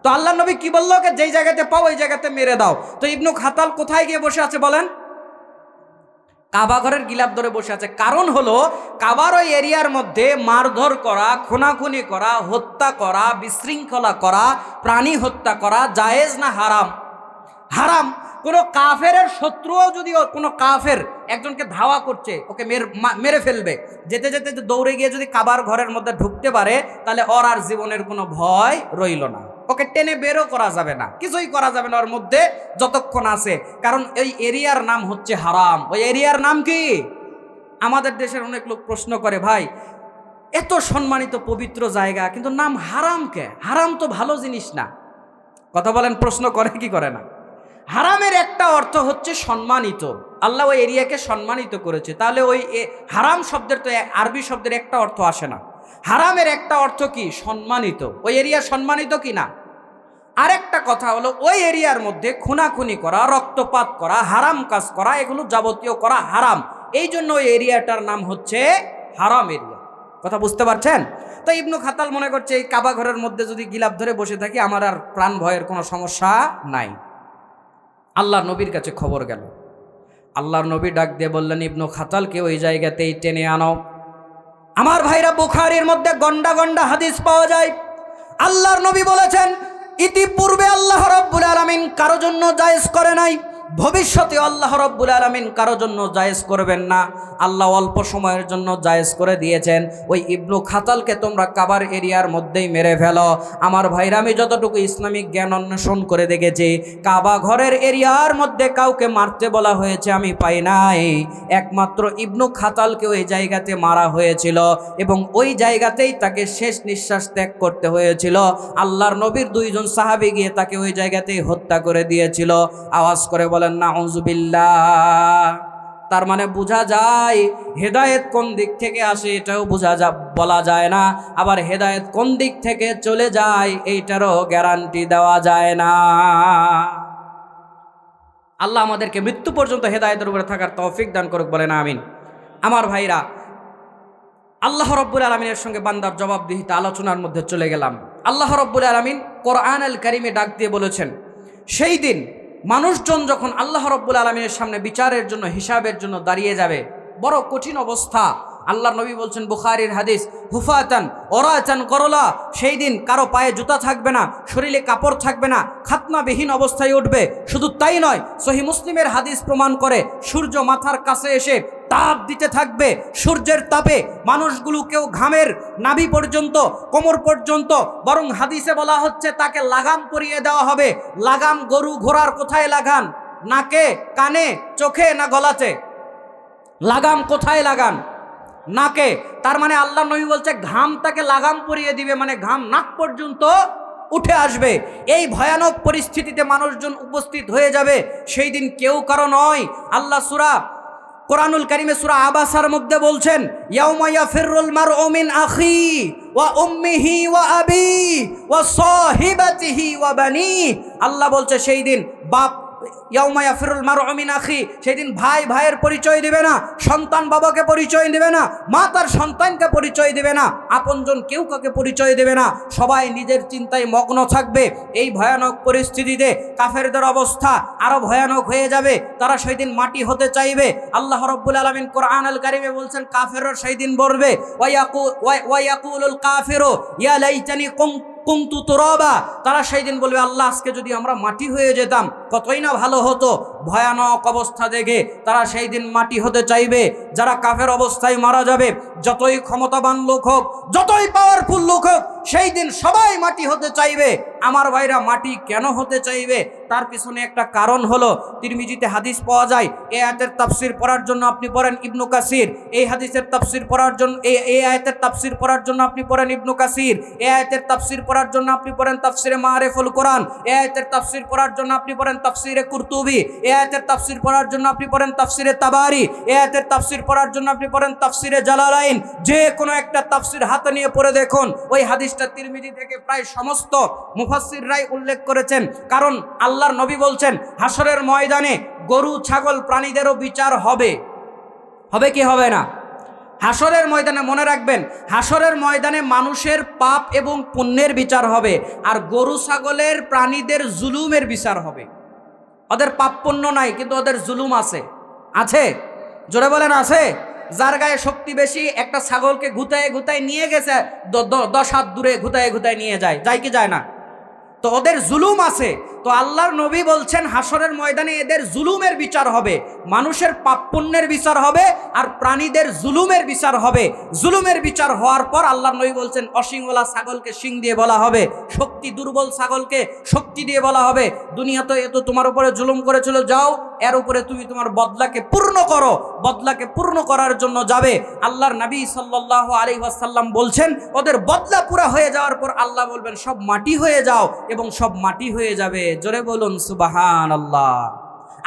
তো আল্লাহ নবী কি বললো? যেই জায়গাতে পাও ওই জায়গাতে মেরে দাও। তো ইবনু খাতাল কোথায় গিয়ে বসে আছে বলেন? কাবা ঘরের গিলাফ ধরে বসে আছে। কারণ হলো কাবার ওই এরিয়ার মধ্যে মারধর করা, খুনাখুনি করা, হত্যা করা, বিশৃঙ্খলা করা, প্রাণী হত্যা করা জায়েজ না হারাম? হারাম। কোনো কাফের শত্রুও যদি কোনো কাফের একজনকে ধাওয়া করছে, ওকে মেরে ফেলবে, যেতে যেতে দৌড়ে গিয়ে যদি কাবার ঘরের মধ্যে ঢুকতে পারে তাহলে ওর আর জীবনের কোনো ভয় রইল না। ওকে টেনে বেরও করা যাবে না, কিছুই করা যাবে না ওর মধ্যে যতক্ষণ আছে। কারণ এই এরিয়ার নাম হচ্ছে হারাম। ওই এরিয়ার নাম কি? আমাদের দেশের অনেক লোক প্রশ্ন করে, ভাই এত সম্মানিত পবিত্র জায়গা কিন্তু নাম হারাম কে? হারাম তো ভালো জিনিস না। কথা বলেন, প্রশ্ন করে কি করে না? হারামের একটা অর্থ হচ্ছে সম্মানিত। আল্লাহ ওই এরিয়াকে সম্মানিত করেছে। তাহলে ওই হারাম শব্দের তো আরবি শব্দের একটা অর্থ আসে না। হারামের একটা অর্থ কি? সম্মানিত। ওই এরিয়া সম্মানিত কি না? আরেকটা কথা হলো ওই এরিয়ার মধ্যে খুনাখুনি করা, রক্তপাত করা, হারাম কাজ করা, এগুলো যাবতীয় করা হারাম। এই জন্য ওই এরিয়াটার নাম হচ্ছে হারাম এরিয়া। কথা বুঝতে পারছেন? তো ইবনু খাতাল মনে করছে এই কাবা ঘরের মধ্যে যদি গিলাফ ধরে বসে থাকি আমার আর প্রাণ ভয়ের কোনো সমস্যা নাই। আল্লাহর নবীর কাছে খবর গেল। আল্লাহর নবী ডাক দিয়ে বললেন ইবনু খাতালকে ওই জায়গাতেই টেনে আনো। আমার ভাইরা, বুখারীর মধ্যে গন্ডা গন্ডা হাদিস পাওয়া যায়। আল্লাহর নবী বলেছেন ইতিপূর্বে আল্লাহ রাব্বুল আলামিন কারো জন্য জায়েজ করে নাই ভবিষ্যতে আল্লাহ রাব্বুল আলামিন কারো জন্য জায়েজ করবেন না। আল্লাহ অল্প সময়ের জন্য জায়েজ করে দিয়েছেন, ওই ইবনু খাতালকে তোমরা কাবার এরিয়ার মধ্যেই মেরে ফেলো। আমার ভাইরা, আমি যতটুকু ইসলামিক জ্ঞান অন্বেষণ করে দেখেছি, কাবা ঘরের এরিয়ার মধ্যে কাউকে মারতে বলা হয়েছে আমি পাই নাই। একমাত্র ইবনু খাতালকে ওই জায়গাতে মারা হয়েছিল এবং ওই জায়গাতেই তাকে শেষ নিঃশ্বাস ত্যাগ করতে হয়েছিল। আল্লাহর নবীর দুইজন সাহাবী গিয়ে তাকে ওই জায়গাতেই হত্যা করে দিয়েছিল। আওয়াজ করে বলেন নাউজুবিল্লাহ। তার মানে বোঝা যায় হেদায়েত কোন দিক থেকে আসে এটাও বলা যায় না, আবার হেদায়েত কোন দিক থেকে চলে যায় এইটারও গ্যারান্টি দেওয়া যায় না। আল্লাহ আমাদেরকে মৃত্যু পর্যন্ত হেদায়েতের উপরে থাকার তৌফিক দান করুক, বলেন আমিন। আমার ভাইরা, আল্লাহ রাব্বুল আলামিনের সঙ্গে বান্দার জবাবদিহিতা আলোচনার মধ্যে চলে গেলাম। আল্লাহ রাব্বুল আলামিন কোরআন আল কারিমে ডাক দিয়ে বলেছেন, সেই দিন মানুষজন যখন আল্লাহ রাব্বুল আলামিনের সামনে বিচারের জন্য, হিসাবের জন্য দাঁড়িয়ে যাবে, বড় কঠিন অবস্থা। আল্লাহর নবী বলছেন, বুখারীর হাদিস, হুফাতান ওরাতান করলা, সেই দিন কারো পায়ে জুতা থাকবে না, শরীরে কাপড় থাকবে না, খাতনাবিহীন অবস্থায় উঠবে। শুধু তাই নয়, সহিহ মুসলিমের হাদিস প্রমাণ করে সূর্য মাথার কাছে এসে তাপ দিতে থাকবে। সূর্যের তাপে মানুষগুলো কেউ ঘামের নাভি পর্যন্ত, কোমর পর্যন্ত, বরং হাদিসে বলা হচ্ছে তাকে লাগাম পরিয়ে দেওয়া হবে। লাগাম গরু ঘোড়ার কোথায় লাগান? নাকে, কানে, চোখে না গলাতে? লাগাম কোথায় লাগান? নাকে। তার মানে আল্লাহ নবী বলছে ঘাম তাকে লাগাম পরিয়ে দিবে, মানে ঘাম নাক পর্যন্ত উঠে আসবে। এই ভয়ানক পরিস্থিতিতে মানুষজন উপস্থিত হয়ে যাবে। সেই দিন কেউ কারো নয়। আল্লাহ কোরআনুল কারিমে সূরা আবাসার মধ্যে বলছেন, ইয়াউমা ইয়াফিরুল মারউ মিন আখি ওয়া উম্মিহি ওয়া আবি ওয়া সাহিবাতিহি ওয়া বানি। আল্লাহ বলছে সেই দিন ইয়াউমা ইয়াফিরুল মারউ মিন আখি, সেই দিন ভাই ভাইয়ের পরিচয় দিবে না, সন্তান বাবাকে পরিচয় দিবে না, মা তার সন্তানকে পরিচয় দিবে না, আপনজন কেউ কাউকে পরিচয় দেবে না। সবাই নিজের চিন্তায় মগ্ন থাকবে। এই ভয়ানক পরিস্থিতিতে কাফেরদের অবস্থা আরো ভয়ানক হয়ে যাবে। তারা সেই দিন মাটি হতে চাইবে। আল্লাহ রাব্বুল আলামিন কোরআন আল কারিমে বলছেন, কাফেররা সেই দিন বলবে, ওয়া ইয়াকুলুল কাফিরু ইয়া লাইতানি কুনতু তুরাবা, তারা সেই দিন বলবে, আল্লাহ আজকে যদি আমরা মাটি হয়ে যেতাম কতই না ভালো হতো। ভয়ানক অবস্থা দেখে তারা সেই দিন মাটি হতে চাইবে। যারা কাফের অবস্থায় মারা যাবে, যতই ক্ষমতাবান লোক হোক, যতই পাওয়ারফুল লোক হোক, সেই দিন সবাই মাটি হতে চাইবে। আমার ভাইরা, মাটি কেন হতে চাইবে? তার পিছনে একটা কারণ হলো, তিরমিজিতে হাদিস পাওয়া যায়। এই আয়াতের তাফসীর পড়ার জন্য আপনি পড়েন ইবনু কাসির। এই হাদিসের তাফসীর পড়ার জন্য, এই আয়াতের তাফসীর পড়ার জন্য আপনি পড়েন ইবনু কাসির। এই আয়াতের তাফসীর পড়ার জন্য আপনি পড়েন তাফসীরে মাআরিফুল কোরআন। এই আয়াতের তাফসীর পড়ার জন্য আপনি পড়েন তাফসীরে কুরতুবি। এই আয়াতের তাফসীর পড়ার জন্য আপনি পড়েন তাফসীরে তাবারি। এই আয়াতের তাফসীর পড়ার জন্য আপনি পড়েন তাফসীরে জালালাইন। যে কোনো একটা তাফসীর হাতে নিয়ে পড়ে দেখুন, ওই হাদিসটা তিরমিজি থেকে প্রায় সমস্ত মুফাসসিররাই উল্লেখ করেছেন। কারণ আল্লাহর নবী বলছেন, হাসরের ময়দানে গরু ছাগল প্রাণীদেরও বিচার হবে। হবে কি হবে না? হাসরের ময়দানে মনে রাখবেন, হাসরের ময়দানে মানুষের পাপ এবং পুণ্যের বিচার হবে, আর গরু ছাগলের প্রাণীদের জুলুমের বিচার হবে। ওদের পাপ পুণ্য নাই, কিন্তু ওদের জুলুম আছে। আছে? জোরে বলেন আছে? যার গায়ে শক্তি বেশি, একটা ছাগলকে ঘুতায় ঘুতায় নিয়ে গেছে, 10 হাত দূরে ঘুতায় ঘুতায় নিয়ে যায় কি যায় না? তো ওদের জুলুম আছে। তো আল্লাহর নবী বলছেন, হাসরের ময়দানে এদের জুলুমের বিচার হবে, মানুষের পাপ পুণ্যের বিচার হবে, আর প্রাণীদের জুলুমের বিচার হবে। জুলুমের বিচার হওয়ার পর আল্লাহর নবী বলছেন, অসিংওয়ালা ছাগলকে শিং দিয়ে বলা হবে, শক্তি দুর্বল ছাগলকে শক্তি দিয়ে বলা হবে, দুনিয়া তো এত তোমার উপরে জুলুম করেছিল, যাও এর উপরে তুমি তোমার বদলাকে পূর্ণ করো। বদলাকে পূর্ণ করার জন্য যাবে। আল্লাহর নবী সাল্লাল্লাহু আলাইহি ওয়াসাল্লাম বলছেন, ওদের বদলা পুরা হয়ে যাওয়ার পর আল্লাহ বলবেন, সব মাটি হয়ে যাও, এবং সব মাটি হয়ে যাবে। জোরে বলুন সুবহানাল্লাহ।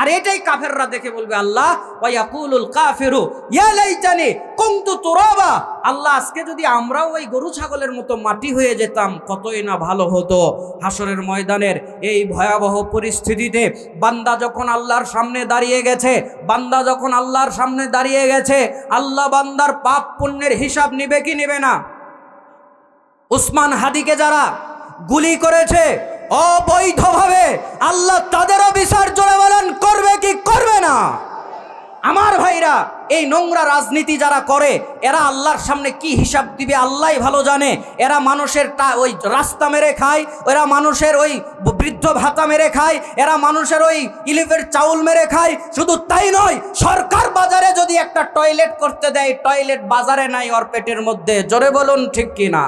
আর এটাই কাফেররা দেখে বলবে, আল্লাহ ওয়া ইয়াকুলুল কাফিরু ইয়া লাইতানি কুনতু তুরাবা, আল্লাহ আজকে যদি আমরাও ওই গরু ছাগলের মতো মাটি হয়ে যেতাম কতই না ভালো হতো। হাসরের ময়দানের এই ভয়াবহ পরিস্থিতিতে বান্দা যখন আল্লাহর সামনে দাঁড়িয়ে গেছে, আল্লাহ বান্দার পাপ পুণ্যের হিসাব নিবে কি নিবে না? উসমান হাদিকে যারা গুলি করেছে অবৈধভাবে, আল্লাহ তাদেরও বিচার জোরে বলেন করবে কি করবে না? আমার ভাইরা, এই নোংরা রাজনীতি যারা করে এরা আল্লাহর সামনে কি হিসাব দিবে আল্লাহই ভালো জানে। এরা মানুষের ওই রাস্তা মেরে খায়, এরা মানুষের ওই বৃদ্ধ ভাতা মেরে খায়, এরা মানুষের ওই ইলিফের চাউল মেরে খায়। শুধু তাই নয়, সরকার বাজারে যদি একটা টয়লেট করতে দেয়, টয়লেট বাজারে নাই ওর পেটের মধ্যে। জোরে বলুন ঠিক কিনা?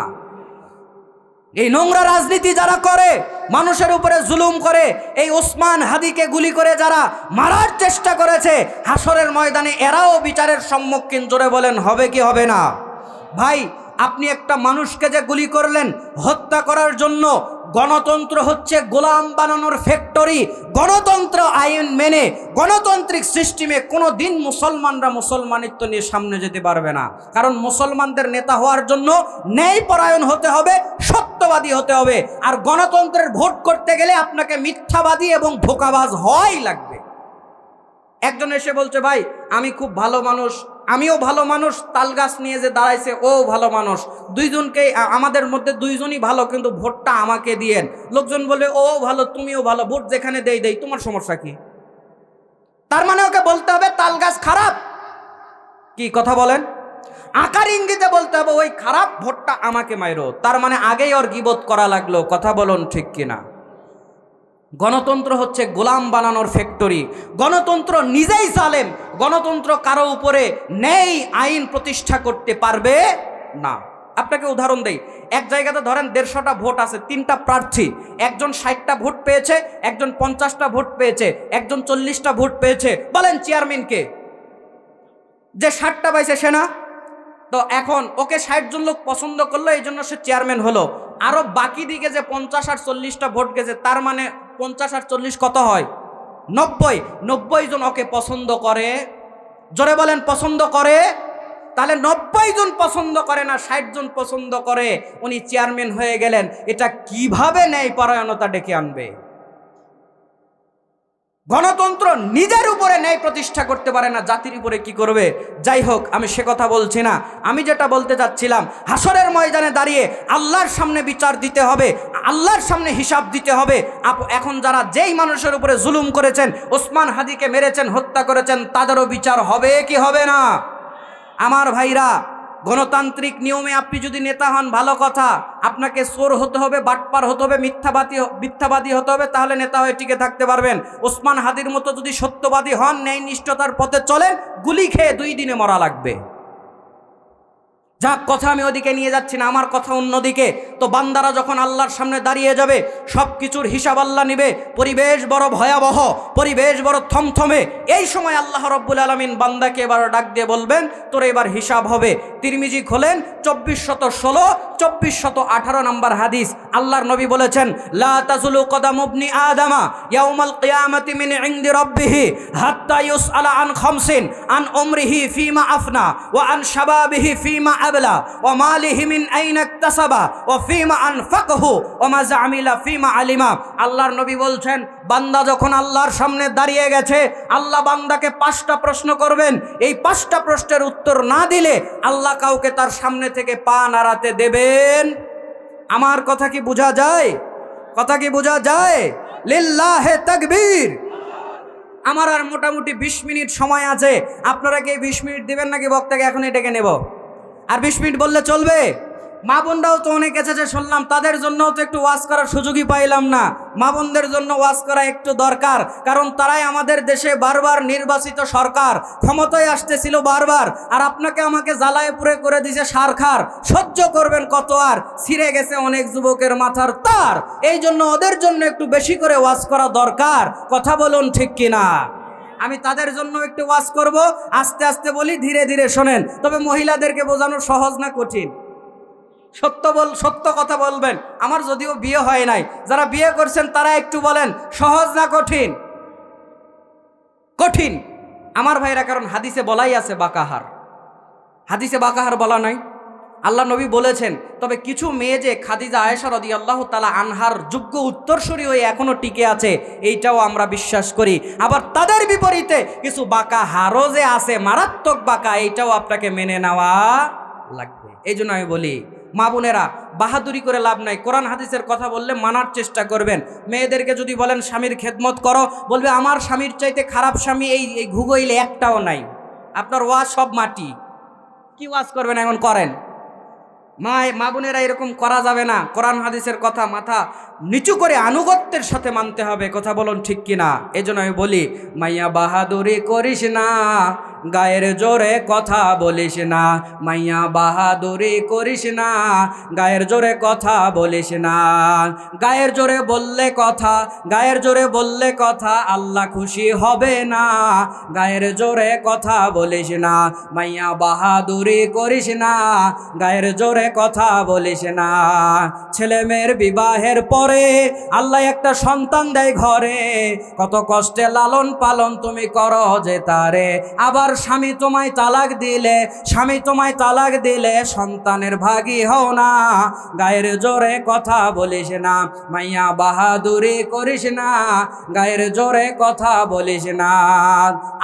এই নোংরা রাজনীতি যারা করে, মানুষের উপরে জুলুম করে, এই ওসমান হাদিকে গুলি করে যারা মারার চেষ্টা করেছে, হাসরের ময়দানে এরাও বিচারের সম্মুখীন। জোরে বলেন হবে কি হবে না? ভাই, আপনি একটা মানুষকে যে গুলি করলেন হত্যা করার জন্য, গণতন্ত্র হচ্ছে গোলাম বানানোর ফ্যাক্টরি। গণতন্ত্র আইন মেনে গণতান্ত্রিক সিস্টেমে কোনো দিন মুসলমানরা মুসলমানিত্ব নিয়ে সামনে যেতে পারবে না। কারণ মুসলমানদের নেতা হওয়ার জন্য ন্যায়পরায়ণ হতে হবে, সত্যবাদী হতে হবে। আর গণতন্ত্রের ভোট করতে গেলে আপনাকে মিথ্যাবাদী এবং ধোঁকাবাজ হওয়াই লাগবে। একজন এসে বলছে, ভাই আমি খুব ভালো মানুষ, আমিও ভালো মানুষ, তাল গাছ নিয়ে যে দাঁড়াইছে ও ভালো মানুষ, দুইজনকে আমাদের মধ্যে দুইজনই ভালো, কিন্তু ভোটটা আমাকে দিয়েন। লোকজন বলবে ও ভালো তুমিও ভালো, ভোট যেখানে দেই তোমার সমস্যা কি? তার মানে ওকে বলতে হবে তাল গাছ খারাপ। কি কথা বলেন? আকার ইঙ্গিতে বলতে হবে ওই খারাপ, ভোটটা আমাকে মাইরো। তার মানে আগেই ওর গীবত করা লাগলো। কথা বলুন ঠিক কিনা? গণতন্ত্র হচ্ছে গোলাম বানানোর ফ্যাক্টরি। গণতন্ত্র নিজেই জালেম। গণতন্ত্র কারো উপরে ন্যায় আইন প্রতিষ্ঠা করতে পারবে না। আপনাকে উদাহরণ দেই, এক জায়গাতে ধরেন 150টা ভোট আছে, 3টা প্রার্থী, একজন 60টা ভোট পেয়েছে, একজন 50টা ভোট পেয়েছে, একজন 40টা ভোট পেয়েছে। বলেন চেয়ারম্যানকে? যে 60টা পাইছে সে না? তো এখন ওকে 60 জন লোক পছন্দ করলো, এই জন্য সে চেয়ারম্যান হলো। আরো বাকি দিকে যে 50 আর 40টা ভোট গেছে, তার মানে 50 আর 40 কত হয়? 90 জন ওকে পছন্দ করে। জোরে বলেন পছন্দ করে। তাহলে 90 জন পছন্দ করে না, 60 জন পছন্দ করে, উনি চেয়ারম্যান হয়ে গেলেন। এটা কিভাবে ন্যায়পরায়ণতা ডেকে আনবে? গণতন্ত্র নিজের উপরে ন্যায় প্রতিষ্ঠা করতে পারে না, জাতির উপরে কি করবে? যাই হোক, আমি সে কথা বলছি না। আমি যেটা বলতে চাচ্ছিলাম, হাসরের ময়দানে দাঁড়িয়ে আল্লাহর সামনে বিচার দিতে হবে, আল্লাহর সামনে হিসাব দিতে হবে। এখন যারা যেই মানুষের উপরে জুলুম করেছেন, ওসমান হাদিকে মেরেছেন, হত্যা করেছেন, তাদেরও বিচার হবে কি হবে না? আমার ভাইরা, গণতান্ত্রিক নিয়মে আপনি যদি নেতা হন ভালো কথা, আপনাকে চোর হতে হবে, বাটপার হতে হবে, মিথ্যাবাদী হতে হবে, তাহলে নেতা হয়ে টিকে থাকতে পারবেন। ওসমান হাদির মতো যদি সত্যবাদী হন, ন্যায়নিষ্ঠতার পথে চলেন, গুলি খেয়ে 2 দিনে মরা লাগবে। যাক, কথা আমি ওদিকে নিয়ে যাচ্ছি না, আমার কথা অন্যদিকে। তো বান্দারা যখন আল্লাহর সামনে দাঁড়িয়ে যাবে, সব কিছুর হিসাব আল্লাহ নিবে। পরিবেশ বড় ভয়াবহ, পরিবেশ বড় থমথমে। এই সময় আল্লাহ রব্বুল আলামিন বান্দাকে এবার ডাক দিয়ে বলবেন, তোর এবার হিসাব হবে। তিরমিজি খোলেন 2416, 2418 নম্বর হাদিস। আল্লাহর নবী বলেছেন, লা তাজুলু কদাম ইবনি আদামা ইয়াউমাল কিয়ামাতি মিন ইনদি রাব্বিহি হাত্তা ইউসআলা আন খামসিন, আন উমরিহি ফিমা আফনা ওয়া আন শাবাবিহি ফিমা আবলা ওয়া মালিহি মিন আইনা ইকতাসাবা ওয়া ফিমা আনফাকহু ওয়া মা জামিলা ফিমা আলিমা। আল্লাহর নবী বলছেন, বান্দা যখন আল্লাহর সামনে দাঁড়িয়ে গেছে, আল্লাহ বান্দাকে 5টা প্রশ্ন করবেন। এই 5টা প্রশ্নের উত্তর না দিলে আল্লাহ কাউকে তার সামনে থেকে পা নাড়াতে দেবেন। আমার কথা কি বোঝা যায়? কথা কি বোঝা যায়? লিল্লাহে তাকবীর। আমার আর মোটামুটি 20 মিনিট সময় আছে। আপনারা কি 20 মিনিট দিবেন নাকি বক্তাকে এখনই ডেকে নেব? আর 20 মিনিট বললে চলবে? মা বোনরাও তো অনেক এসেছে শুনলাম, তাদের জন্যও তো একটু ওয়াজ করার সুযোগই পাইলাম না। মা বোনদের জন্য ওয়াজ করা একটু দরকার, কারণ তারাই আমাদের দেশে বারবার নির্বাচিত সরকার, ক্ষমতায় আসতেছিল বারবার, আর আপনাকে আমাকে জ্বালায় পুড়ে করে দিছে সারখার। সহ্য করবেন কত আর? ছিঁড়ে গেছে অনেক যুবকের মাথার তার। এই জন্য ওদের জন্য একটু বেশি করে ওয়াজ করা দরকার। কথা বলুন ঠিক কিনা? আমি তাদের জন্য একটু ওয়াজ করব, আস্তে আস্তে বলি, ধীরে ধীরে শোনেন। তবে মহিলাদেরকে বোঝানো সহজ না কঠিন? সত্য কথা বলবেন। আমার যদিও বিয়ে হয় নাই, যারা বিয়ে করছেন তারা একটু বলেন, সহজ না কঠিন? কঠিন আমার ভাইরা, কারণ হাদিসে বলাই আছে বাকাহার। হাদিসে বাকাহার বলা নাই, আল্লাহ নবী বলেছেন। তবে কিছু মেয়ে যে খাদিজা আয়েশা রাদিয়াল্লাহু তাআলা আনহার যোগ্য উত্তরসূরি হয়ে এখনো টিকে আছে, এইটাও আমরা বিশ্বাস করি। আবার তাদের বিপরীতে কিছু বাকাহারও যে আছে, মারাত্মক বাঁকা, এইটাও আপনাকে মেনে নেওয়া লাগবে। এই জন্য আমি বলি, মা বোনেরা, বাহাদুরি করে লাভ নাই। কোরআন হাদিসের কথা বললে মানার চেষ্টা করবেন। মেয়েদেরকে যদি বলেন স্বামীর খেদমত করো, বলবে আমার স্বামীর চাইতে খারাপ স্বামী এই ভূগোলে একটাও নাই। আপনার ওয়াজ সব মাটি, কি ওয়াজ করবেন এখন করেন। মা বোনেরা এরকম করা যাবে না। কোরআন হাদিসের কথা মাথা নিচু করে আনুগত্যের সাথে মানতে হবে। কথা বলুন ঠিক কিনা? এই জন্য আমি বলি, মাইয়া বাহাদুরি করিস না, গায়ের জোরে কথা বলিস না। মাইয়া বাহাদুরি করিস না, গায়ের জোরে কথা বলিস না। গায়ের জোরে বললে কথা, গায়ের জোরে বললে কথা আল্লাহ খুশি হবে না। গায়ের জোরে কথা বলিস না, মাইয়া বাহাদুরি করিস না, গায়ের জোরে কথা বলিস না। ছেলে মেয়ের বিবাহের পরে আল্লাহ একটা সন্তান দেয় ঘরে, কত কষ্টে লালন পালন তুমি করো যে তারে। আবার স্বামী তোমায় তালাক দিলে, স্বামী তোমায় তালাক দিলে সন্তানের ভাগী হও না। গায়ের জোরে কথা বলিস না, মাইয়া বাহাদুরি করিস না, গায়ের জোরে কথা বলিস না।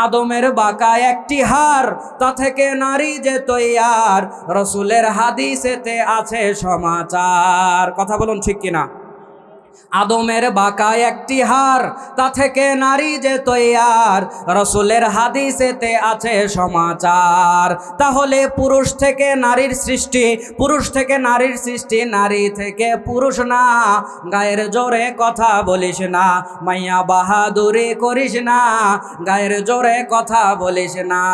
আদমের বাঁকা একটি হার, তা থেকে নারী যে তৈয়ার, রসুলের হাদিসেতে আছে সমাচার। কথা বলুন ঠিক কিনা? আদমের বাঁকা একটি হার, তা থেকে নারী যে তৈয়ার, রসুলের হাদিসেতে আছে সমাচার। তাহলে পুরুষ থেকে নারীর সৃষ্টি, পুরুষ থেকে নারীর সৃষ্টি, নারী থেকে পুরুষ না। গায়ের জোরে কথা বলিস না, মাইয়া বাহাদুরি করিস না, গায়ের জোরে কথা বলিস না।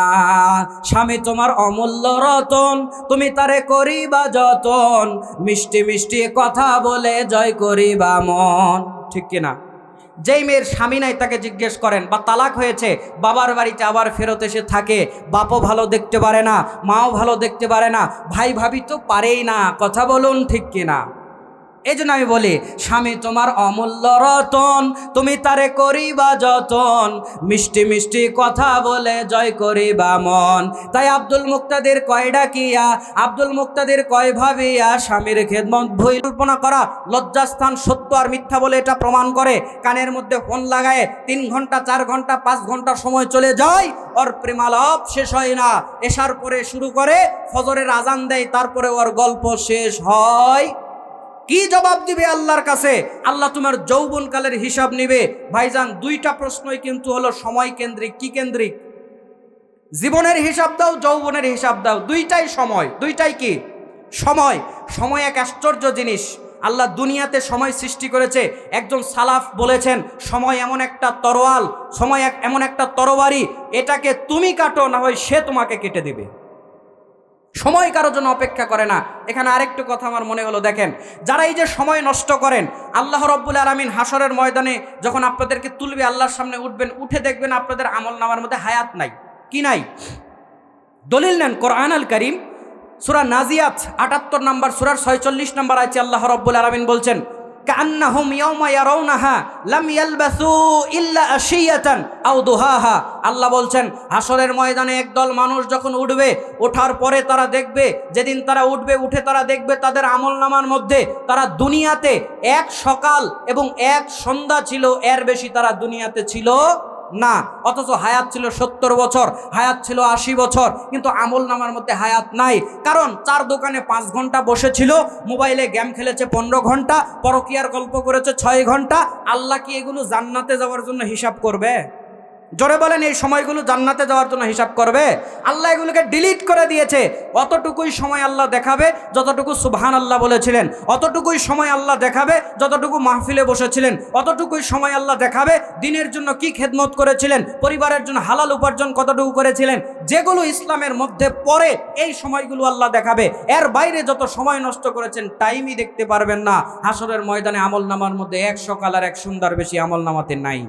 স্বামী তোমার অমূল্য রতন, তুমি তারে করিবা যতন, মিষ্টি মিষ্টি কথা বলে জয় করিবা মন। ঠিক কিনা? যেই মেয়ের স্বামী নাই তাকে জিজ্ঞেস করেন, বা তালাক হয়েছে, বাবার বাড়িতে আবার ফেরত এসে থাকে, বাপও ভালো দেখতে পারে না, মাও ভালো দেখতে পারে না, ভাই ভাবি তো পারেই না। কথা বলুন ঠিক কিনা? এই জন্য আমি বলি, স্বামী তোমার অমূল্য রতন, তুমি তারে করিবা যতন, মিষ্টি মিষ্টি কথা বলে জয় করিবা মন। তাই আব্দুল মুক্তাদির কয় ডাকিয়া, আব্দুল মুক্তাদির কয় ভাবিয়া, স্বামীর খেদমত ভুল কল্পনা করা লজ্জাস্থান। সত্য আর মিথ্যা বলে এটা প্রমাণ করে। কানের মধ্যে ফোন লাগায় 3 ঘন্টা 4 ঘন্টা 5 ঘন্টা সময় চলে যায়, ওর প্রেমালাপ শেষ হয় না। এশার পরে শুরু করে, ফজরের আজান দেয়, তারপরে ওর গল্প শেষ হয়। কি জবাব দিবে আল্লাহর কাছে? আল্লাহ তোমার যৌবনকালের হিসাব নিবে। ভাইজান, 2টা প্রশ্নই কিন্তু হলো সময় কেন্দ্রিক। কি কেন্দ্রিক? জীবনের হিসাব দাও, যৌবনের হিসাব দাও, 2টাই সময়। 2টাই কি? সময়। সময় এক আশ্চর্য জিনিস। আল্লাহ দুনিয়াতে সময় সৃষ্টি করেছে। একজন সালাফ বলেছেন, সময় এমন একটা তরোয়াল, সময় এমন একটা তরবারি, এটাকে তুমি কাটো, না হয় সে তোমাকে কেটে দেবে। সময় কারোর জন্য অপেক্ষা করে না। এখানে আরেকটু কথা আমার মনে হলো, দেখেন, যারা এই যে সময় নষ্ট করেন, আল্লাহ রাব্বুল আলামিন হাসরের ময়দানে যখন আপনাদেরকে তুলবে, আল্লাহর সামনে উঠবেন, উঠে দেখবেন আপনাদের আমলনামার মধ্যে হায়াত নাই। কি নাই? দলিল নেন কোরআন আল কারীম, সূরা নাজিয়াত 78 নম্বর সূরার 46 নম্বর আয়াতে আল্লাহ রাব্বুল আলামিন বলছেন, কান্নাহুম ইয়াওমা ইয়ারাউনাহা লাম ইয়ালবাসু ইল্লা আশিয়াতান আও দুহাহা। আল্লাহ বলছেন, হাসরের ময়দানে একদল মানুষ যখন উঠবে, ওঠার পরে তারা দেখবে, যেদিন তারা উঠবে, উঠে তারা দেখবে তাদের আমলনামার মধ্যে তারা দুনিয়াতে 1 সকাল এবং 1 সন্ধ্যা ছিল, এর বেশি তারা দুনিয়াতে ছিল না। অথচ হায়াত ছিল 70 বছর, হায়াত ছিল 80 বছর, কিন্তু আমলনামার মধ্যে হায়াত নাই। কারণ 4 দোকানে 5 ঘন্টা বসেছিল, মোবাইলে গেম খেলেছে 15 ঘন্টা, পরকীয়ার গল্প করেছে 6 ঘন্টা। আল্লাহ কি এগুলো জান্নাতে যাওয়ার জন্য হিসাব করবে? জোরে বলেন, এই সময়গুলো জান্নাতে যাওয়ার জন্য হিসাব করবে? আল্লাহ এগুলোকে ডিলিট করে দিয়েছে। অতটুকুই সময় আল্লাহ দেখাবে যতটুকু সুবহানাল্লাহ বলেছিলেন, অতটুকুই সময় আল্লাহ দেখাবে যতটুকু মাহফিলে বসেছিলেন, অতটুকুই সময় আল্লাহ দেখাবে দিনের জন্য কি খেদমত করেছিলেন, পরিবারের জন্য হালাল উপার্জন কতটুকু করেছিলেন। যেগুলো ইসলামের মধ্যে পড়ে, এই সময়গুলো আল্লাহ দেখাবে। এর বাইরে যত সময় নষ্ট করেছেন, টাইমই দেখতে পারবেন না। হাসরের ময়দানে আমলনামার মধ্যে 1 সকাল আর 1 সন্ধ্যার বেশি আমলনামাতে নাই।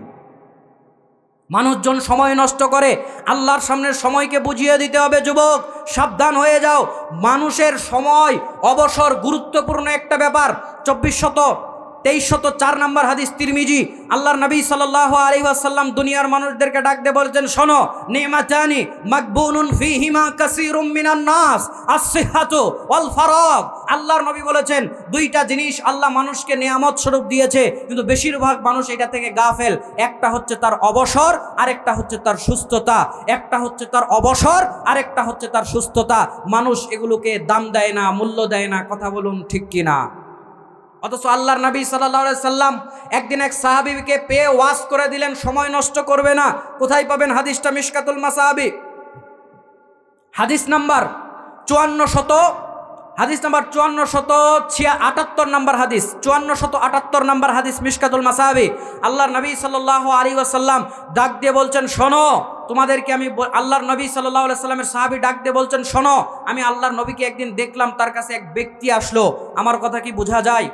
মানুষজন সময় নষ্ট করে, আল্লাহর সামনের সময়কে বুঝিয়ে দিতে হবে। যুবক, সাবধান হয়ে যাও। মানুষের সময় অবসর গুরুত্বপূর্ণ একটা ব্যাপার। 2423 নম্বর হাদিস, তিরমিজি। আল্লাহর নবী সাল্লাল্লাহু আলাইহি ওয়াসাল্লাম দুনিয়ার মানুষদেরকে ডাক দিয়ে বলছেন, শোনো, নিমাতানি মাকবুনুন ফীহিমা কাসীরুম মিনান নাস, আস-সিহহাতু ওয়াল ফারাগ। আল্লাহর নবী বলেছেন, 2টা জিনিস আল্লাহ মানুষকে নিয়ামত স্বরূপ দিয়েছে, কিন্তু বেশিরভাগ মানুষ এটা থেকে গাফেল। একটা হচ্ছে তার অবসর, আরেকটা হচ্ছে তার সুস্থতা। একটা হচ্ছে তার অবসর, আরেকটা হচ্ছে তার সুস্থতা। মানুষ এগুলোকে দাম দেয় না, মূল্য দেয় না। কথা বলুন ঠিক কিনা? অথচ আল্লাহর নবী সাল্লাল্লাহু আলাইহি সাল্লাম একদিন এক সাহাবীকে পেয়ে ওয়াজ করে দিলেন, সময় নষ্ট করবে না। কোথায় পাবেন হাদিসটা? মিশকাতুল মাসাবি হাদিস নাম্বার 5478 নম্বর হাদিস, 5478 নম্বর হাদিস মিশকাতুল মাসাবি। আল্লাহর নবী সাল্লাল্লাহু আলাইহি ওয়াসাল্লাম ডাক দিয়ে বলছেন, শোনো, তোমাদেরকে আমি আল্লাহর নবী সাল্লাল্লাহু আলাইহি ওয়াসাল্লামের সাহাবী ডাক দিয়ে বলছেন, শোনো, আমি আল্লাহর নবীকে একদিন দেখলাম, তার কাছে এক ব্যক্তি আসলো। আমার কথা কি বোঝা যায়?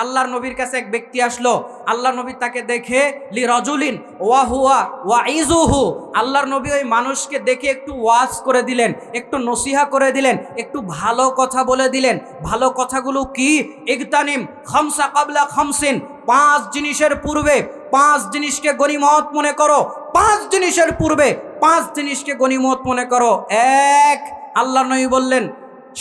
আল্লাহর নবীর কাছে এক ব্যক্তি আসলো, আল্লাহর নবী তাকে দেখে লি রাজুলিন ওয়া হুয়া ওয়াইজুহু, আল্লাহর নবী ওই মানুষকে দেখে একটু ওয়াজ করে দিলেন, একটু নসিহা করে দিলেন, একটু ভালো কথা বলে দিলেন। ভালো কথাগুলো কি? ইগতানিম খামসা কাবলা খামসিন, 5 জিনিসের পূর্বে 5 জিনিসকে গনিমত মনে করো, 5 জিনিসের পূর্বে 5 জিনিসকে গনিমত মনে করো। এক, আল্লাহর নবী বললেন,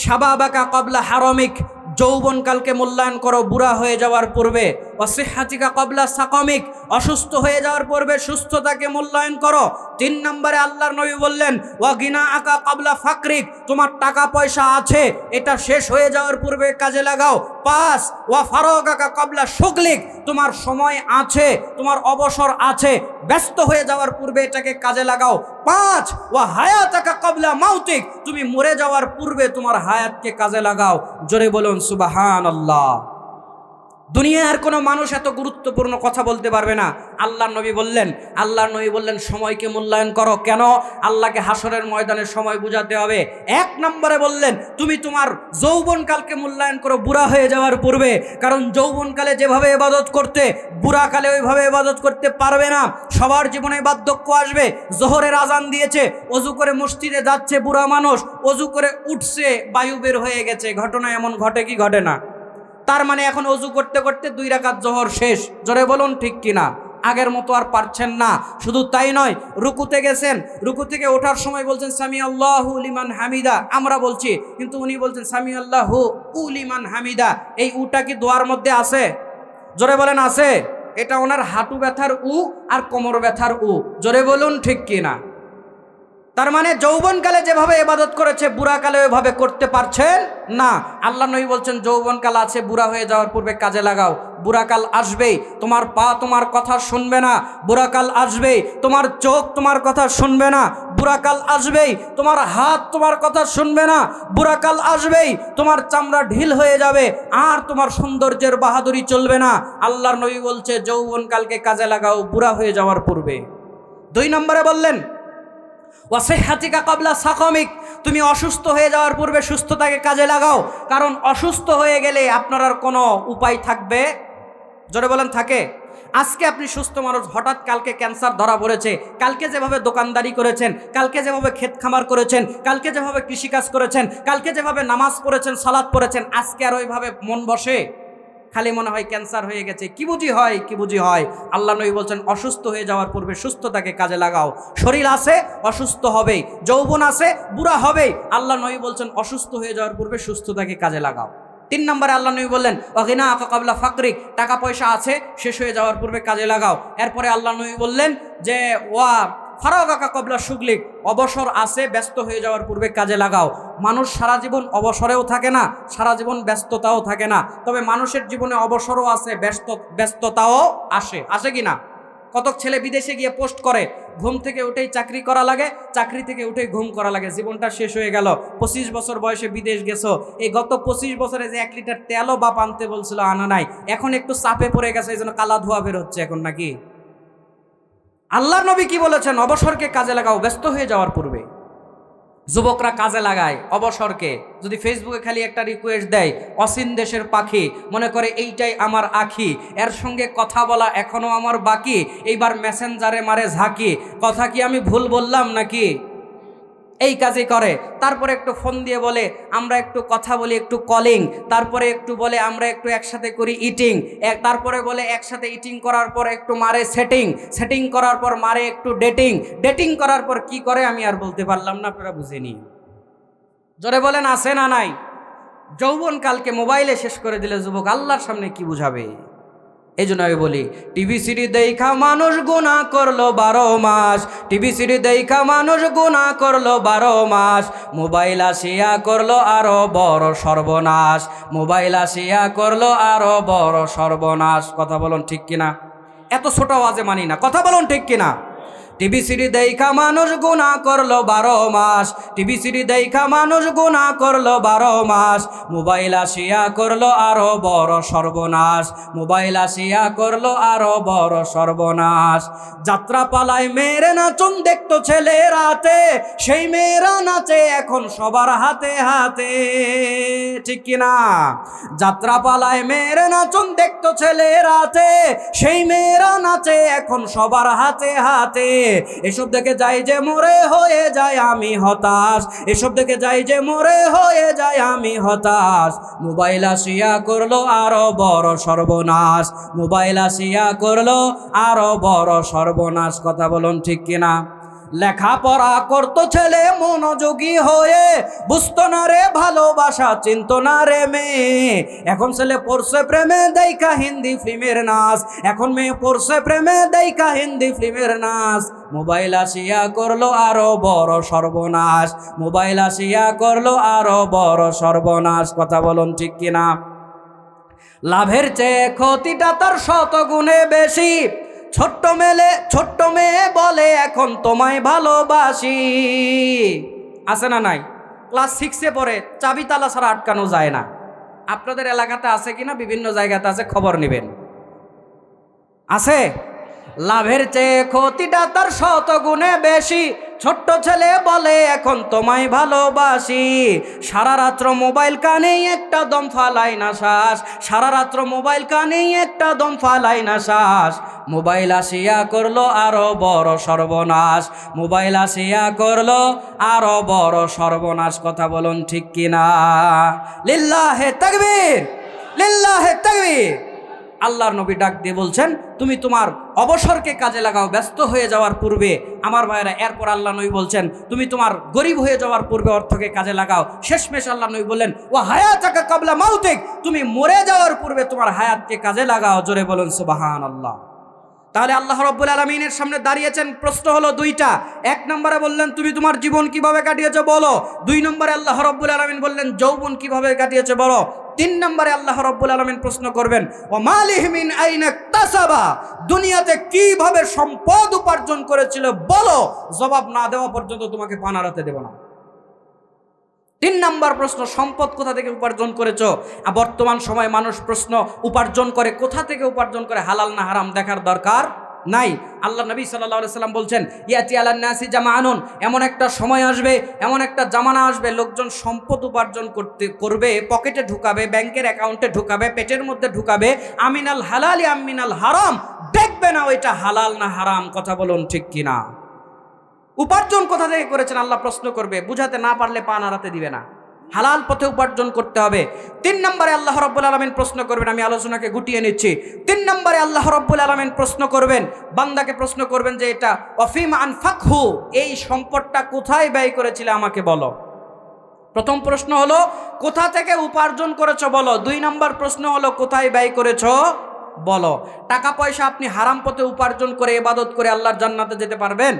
শাবাবাকা কাবলা হারামিক, যৌবনকালকে মূল্যায়ন করো বুড়া হয়ে যাওয়ার পূর্বে। ওয়াসিহাতিকা কাবলা সাকামিক, অসুস্থ হয়ে যাওয়ার পূর্বে সুস্থতাকে মূল্যায়ন করো। 3 নম্বরে আল্লাহর নবী বললেন, ওয়া গিনাআকা কাবলা ফাকরিক, তোমার টাকা পয়সা আছে, এটা শেষ হয়ে যাওয়ার পূর্বে কাজে লাগাও। 5, ওয়া ফারাগাকা কাবলা শুগলিক, তোমার সময় আছে, তোমার অবসর আছে, ব্যস্ত হয়ে যাওয়ার পূর্বে এটাকে কাজে লাগাও। 5, ওয়া হায়াতাকা কাবলা মাউতিক, তুমি মরে যাওয়ার পূর্বে তোমার হায়াতকে কাজে লাগাও। জোরে বলুন সুবহানাল্লাহ। দুনিয়ার কোনো মানুষ এত গুরুত্বপূর্ণ কথা বলতে পারবে না। আল্লাহর নবী বললেন সময়কে মূল্যায়ন করো। কেন? আল্লাহকে হাসরের ময়দানে সময় বুঝাতে হবে। 1 নম্বরে বললেন, তুমি তোমার যৌবনকালকে মূল্যায়ন করো বুড়া হয়ে যাওয়ার পূর্বে, কারণ যৌবনকালে যেভাবে ইবাদত করতে, বুড়াকালে ওইভাবে ইবাদত করতে পারবে না। সবার জীবনে বার্ধক্য আসবে। জোহরের আজান দিয়েছে, অজু করে মসজিদে যাচ্ছে বুড়া মানুষ, অজু করে উঠছে, বায়ু বের হয়ে গেছে। ঘটনা এমন ঘটে কি ঘটে না? তার মানে এখন অজু করতে করতে 2 রাকাত জোহর শেষ। জোরে বলুন ঠিক কিনা? আগের মতো আর পারছেন না। শুধু তাই নয়, রুকুতে গেছেন, রুকু থেকে ওঠার সময় বলছেন সামি আল্লাহু লিমান হামিদা, আমরা বলছি, কিন্তু উনি বলছেন সামি আল্লাহু লিমান হামিদা। এই উটা কি দোয়ার মধ্যে আছে? জোরে বলেন আছে? এটা ওনার হাঁটু ব্যথার আর কোমর ব্যথার জোরে বলুন ঠিক কিনা? তার মানে যৌবনকালে যেভাবে ইবাদত করেছে বুড়াকালে ওইভাবে করতে পারছেন না। আল্লাহ নবী বলছেন যৌবনকাল আছে, বুড়া হয়ে যাওয়ার পূর্বে কাজে লাগাও। বুড়াকাল আসবেই, তোমার পা তোমার কথা শুনবে না। বুড়াকাল আসবেই, তোমার চোখ তোমার কথা শুনবে না। বুড়াকাল আসবেই, তোমার হাত তোমার কথা শুনবে না। বুড়াকাল আসবেই, তোমার চামড়া ঢিল হয়ে যাবে, আর তোমার সৌন্দর্যের বাহাদুরি চলবে না। আল্লাহর নবী বলছে যৌবনকালকে কাজে লাগাও বুড়া হয়ে যাওয়ার পূর্বে। 2 নম্বরে বললেন, ওয়াসিহাতিকা কাবলা সাকামিক, তুমি অসুস্থ হয়ে যাওয়ার পূর্বে সুস্থতাকে কাজে লাগাও। কারণ অসুস্থ হয়ে গেলে আপনার আর কোনো উপায় থাকবে? জোরে বলেন থাকে? আজকে আপনি সুস্থ মানুষ, হঠাৎ কালকে ক্যান্সার ধরা পড়েছে, কালকে যেভাবে দোকানদারি করেছেন, কালকে যেভাবে ক্ষেত খামার করেছেন, কালকে যেভাবে কৃষিকাজ করেছেন, কালকে যেভাবে নামাজ পড়েছেন, সালাত পড়েছেন, আজকে আর ওইভাবে মন বসে? খালি মনে হয় ক্যান্সার হয়ে গেছে, কি বুঝি হয়। আল্লাহ নবী বলছেন অসুস্থ হয়ে যাওয়ার পূর্বে সুস্থতাকে কাজে লাগাও। শরীর আছে, অসুস্থ হবেই। যৌবন আছে, বুড়া হবেই। আল্লাহ নবী বলছেন অসুস্থ হয়ে যাওয়ার পূর্বে সুস্থতাকে কাজে লাগাও। 3 নম্বরে আল্লাহ নবী বললেন ওয়াগিনা আকা কাবলা ফাকরিক, টাকা পয়সা আছে, শেষ হয়ে যাওয়ার পূর্বে কাজে লাগাও। এরপরে আল্লাহ নবী বললেন যে ওয়া ফারাগাকা কাবলা শুগলিক, অবসর আছে, ব্যস্ত হয়ে যাওয়ার পূর্বে কাজে লাগাও। মানুষ সারা জীবন অবসরেও থাকে না, সারা জীবন ব্যস্ততাও থাকে না। তবে মানুষের জীবনে অবসরও আছে, ব্যস্ততাও আসে কি না? কতক ছেলে বিদেশে গিয়ে পোস্ট করে, ঘুম থেকে উঠেই চাকরি করা লাগে, চাকরি থেকে উঠেই ঘুম করা লাগে, জীবনটা শেষ হয়ে গেল। 25 বছর বয়সে বিদেশ গেছো, এই গত 25 বছরে যে 1 লিটার তেলও বাপ আনতে বলছিল আনা নাই, এখন একটু চাপে পড়ে গেছে, এই জন্য কালা ধোয়া বের হচ্ছে এখন নাকি? আল্লাহর নবী কি বলেছেন? অবসরকে কাজে লাগাও ব্যস্ত হয়ে যাওয়ার পূর্বে। যুবকরা কাজে লাগায় অবসরকে। যদি ফেসবুকে খালি একটা রিকোয়েস্ট দেয়, অসীন দেশের পাখি, মনে করে এইটাই আমার আখি, এর সঙ্গে কথা বলা এখনো আমার বাকি, এইবার মেসেঞ্জারে মারে ঝাঁকি, কথা কি আমি ভুল বললাম নাকি? এই কাজই করে। তারপরে একটু ফোন দিয়ে বলে আমরা একটু কথা বলি, একটু কলিং, তারপরে একটু বলে আমরা একটু একসাথে করি ইটিং, তারপরে বলে একসাথে ইটিং করার পর একটু মারে সেটিং করার পর মারে একটু ডেটিং করার পর কি করে আমি আর বলতে পারলাম না, আপনারা বুঝেনি। জোরে বলেন আছে না নাই? যৌবনকালকে মোবাইলে শেষ করে দিলে যুবক আল্লাহর সামনে কি বুঝাবে? এই জন্য আমি বলি, টিভি সিডি দেখা মানুষ গুনাহ করলো 12 মাস, টিভি সিডি দেখা মানুষ গুনাহ করলো 12 মাস, মোবাইল আসিয়া করলো আরো বড় সর্বনাশ, মোবাইল আসিয়া করলো আরো বড় সর্বনাশ। কথা বলুন ঠিক কিনা? এত ছোট আওয়াজে মানি না, কথা বলুন ঠিক কিনা? টিভি সিডি দেখা মানুষ গুনাহ করলো 12 মাস, টিভি সিডি দেখা মানুষ গুনাহ করলো 12 মাস, মোবাইল আসিয়া করলো আরো বড় সর্বনাশ, মোবাইল আসিয়া করলো আরো বড় সর্বনাশ। যাত্রা পালায় মেয়েরা নাচন দেখতো ছেলে রাতে, সেই মেয়েরা নাচে এখন সবার হাতে হাতে, ঠিক কিনা? যাত্রা পালায় মেয়েরা নাচন দেখতো ছেলে রাতে, সেই মেয়েরা নাচে এখন সবার হাতে হাতে। এসব দেখে যাই যে মরে হয়ে যায় আমি হতাশ, এসব দেখে যাই যে মরে হয়ে যায় আমি হতাশ। মোবাইল আসিয়া করলো আরো বড় সর্বনাশ, মোবাইল আসিয়া করলো আরো বড় সর্বনাশ। কথা বলুন ঠিক কিনা? লেখাপড়া করতো ছেলে মনোযোগী হয়ে, বুঝতো না রে ভালোবাসা, চিনতো না রে মেয়ে। এখন ছেলে পড়ছে প্রেমে দেখা হিন্দি ফিল্মের নাচ, এখন মেয়ে পড়ছে প্রেমে দেখা হিন্দি ফিল্মের নাচ। মোবাইল আসিয়া করলো আরো বড় সর্বনাশ, মোবাইল আসিয়া করলো আরো বড় সর্বনাশ। কথা বলুন ঠিক কিনা? লাভের চেয়ে ক্ষতিটা তার 100 গুণে বেশি। ছোট্ট মেয়ে বলে এখন তোমায় ভালোবাসি, আছে না নাই? ক্লাস 6-এ পড়ে, চাবি তালা ছাড়া আটকানো যায় না। আপনাদের এলাকাতে আছে কিনা? বিভিন্ন জায়গাতে আছে, খবর নেবেন। আছে? লাভের চেয়ে ক্ষতিটা তার 100 গুণে বেশি। ছোট্ট ছেলে বলে এখন তোমায় ভালোবাসি, সারা রাত্র মোবাইল কানেই একটা দম ফালাই না শ্বাস, সারা রাত্র মোবাইল কানেই একটা দম ফালাই না শ্বাস। মোবাইল আসিয়া করলো আরো বড় সর্বনাশ, মোবাইল আসিয়া করলো আরো বড় সর্বনাশ। কথা বলুন ঠিক কিনা? লিল্লাহে তাকবীর, লিল্লাহে তাকবীর। আল্লাহর নবী ডাক দিয়ে বলছেন, তুমি তোমার অবসরকে কাজে লাগাও ব্যস্ত হয়ে যাওয়ার পূর্বে। আমার ভাইয়েরা, এরপর আল্লাহ নবী বলছেন, তুমি তোমার গরিব হয়ে যাওয়ার পূর্বে অর্থকে কাজে লাগাও। শেষমেশ আল্লাহ নবী বললেন, ও হায়াতাকা কাবলা মাউতিক, তুমি মরে যাওয়ার পূর্বে তোমার হায়াতকে কাজে লাগাও। জোরে বলুন সুবহানাল্লাহ। তাহলে আল্লাহ রাব্বুল আলামিনের সামনে দাঁড়িয়েছেন, প্রশ্ন হলো 2টা। 1 নম্বরে বললেন তুমি তোমার জীবন কিভাবে কাটিয়েছো বলো। 2 নম্বরে আল্লাহ রাব্বুল আলামিন বললেন যৌবন কিভাবে কাটিয়েছো বলো। 3 নম্বরে আল্লাহ রাব্বুল আলামিন প্রশ্ন করবেন, ওয়া মালিহি মিন আইনা ইকতাসাবা, দুনিয়াতে কিভাবে সম্পদ উপার্জন করেছিল বলো। জবাব না দেওয়া পর্যন্ত তোমাকে পান হারাতে দেব না। 3 নম্বর প্রশ্ন, সম্পদ কোথা থেকে উপার্জন করেছো। আর বর্তমান সময়ে মানুষ প্রশ্ন উপার্জন করে, কোথা থেকে উপার্জন করে, হালাল না হারাম দেখার দরকার নাই। আল্লাহ নবী সাল্লাল্লাহু আলাইহি সাল্লাম বলছেন, ইয়াতি আলান নাসি জামাআনুন, এমন একটা সময় আসবে, এমন একটা জামানা আসবে, লোকজন সম্পদ উপার্জন করবে, পকেটে ঢুকাবে, ব্যাংকের অ্যাকাউন্টে ঢুকাবে, পেটের মধ্যে ঢুকাবে, আমিনাল হালালি আমিনাল হারাম, দেখবে না ওইটা হালাল না হারাম। কথা বলুন ঠিক কিনা? উপার্জন কোথা থেকে করেছেন আল্লাহ প্রশ্ন করবে, বুঝাতে না পারলে পা নাড়াতে দিবে না। হালাল পথে উপার্জন করতে হবে। 3 নম্বরে আল্লাহ রাব্বুল আলামিন প্রশ্ন করবেন, আমি আলোচনাকে গুটিয়ে নিচ্ছি। 3 নম্বরে আল্লাহ রাব্বুল আলামিন প্রশ্ন করবেন, বান্দাকে প্রশ্ন করবেন যে এটা ওয়াফিমা আনফাকহু, এই সম্পদটা কোথায় ব্যয় করেছিলে আমাকে বলো। প্রথম প্রশ্ন হলো কোথা থেকে উপার্জন করেছো বলো। 2 নম্বর প্রশ্ন হলো কোথায় ব্যয় করেছো বলো। টাকা পয়সা আপনি হারাম পথে উপার্জন করে ইবাদত করে আল্লাহর জান্নাতে যেতে পারবেন?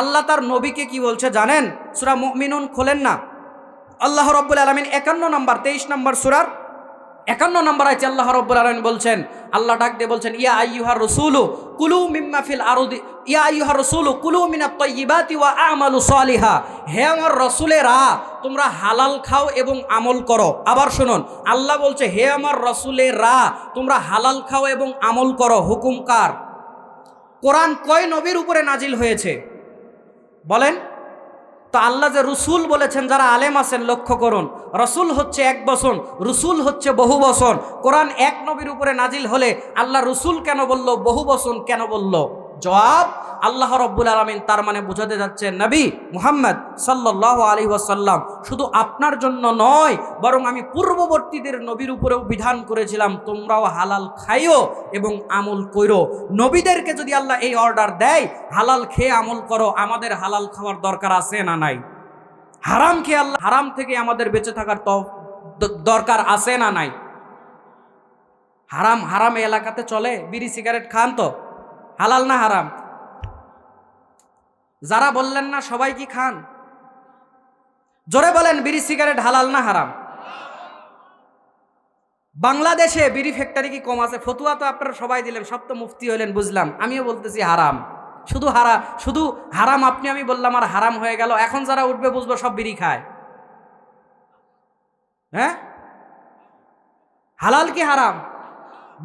আল্লাহ তার নবীকে কি বলছে জানেন? সূরা মুমিনুন খোলেন না, আল্লাহ রাব্বুল আলামিন 51 নম্বর 23 নম্বর সূরার 51 নম্বর আয়াতে আল্লাহ রাব্বুল আলামিন বলছেন, আল্লাহ ডাক দিয়ে বলছেন, ইয়া আইয়ুহার রাসূলু কুলু মিম্মা ফিল আরদি, ইয়া আইয়ুহার রাসূলু কুলু মিনাত তাইয়্যিবাতি ওয়া আমালু সালিহা, হে আমার রাসূলেরা তোমরা হালাল খাও এবং আমল করো। আবার শুনুন, আল্লাহ বলছে হে আমার রাসূলেরা তোমরা হালাল খাও এবং আমল করো। হুকুম কার? কোরআন কয় নবীর উপরে নাজিল হয়েছে বলেন তো? আল্লাহ যে রসুল বলেছেন, যারা আলেম আছেন লক্ষ্য করুন, রসুল হচ্ছে 1 বচন, রসুল হচ্ছে বহু বচন। কোরআন 1 নবীর উপরে নাজিল হলে আল্লাহ রসুল কেন বলল, বহু বচন কেন বলল? জবাব, আল্লাহ রাব্বুল আলামিন তার মানে বোঝাতে যাচ্ছেন নবী মুহাম্মদ সাল্লাল্লাহু আলাইহি ওয়াসাল্লাম শুধু আপনার জন্য নয়, বরং আমি পূর্ববর্তীদের নবীর উপরেও বিধান করেছিলাম তোমরাও হালাল খাইও এবং আমল করো। নবীদেরকে যদি আল্লাহ এই অর্ডার দেয় হালাল খেয়ে আমল করো, আমাদের হালাল খাওয়ার দরকার আছে না নাই? হারাম খেয়ে আল্লাহ, হারাম থেকে আমাদের বেঁচে থাকার দরকার আছে না নাই? হারাম এলাকাতে চলে? বিড়ি সিগারেট খান তো, হালাল না হারাম? যারা বললেন না সবাই কি খান? জোরে বলেন, বিড়ি সিগারেট হালাল না হারাম? বাংলাদেশে বিড়ি ফ্যাক্টরি কি কম আছে? ফতুয়া তো আপনারা সবাই দিলেন, সব তো মুফতি হলেন, বুঝলাম, আমিও বলতেছি হারাম। শুধু হারাম আপনি আমি বললাম আর হারাম হয়ে গেল। এখন যারা উঠবে বুঝবো সব বিড়ি খায়। হ্যাঁ, হালাল কি হারাম?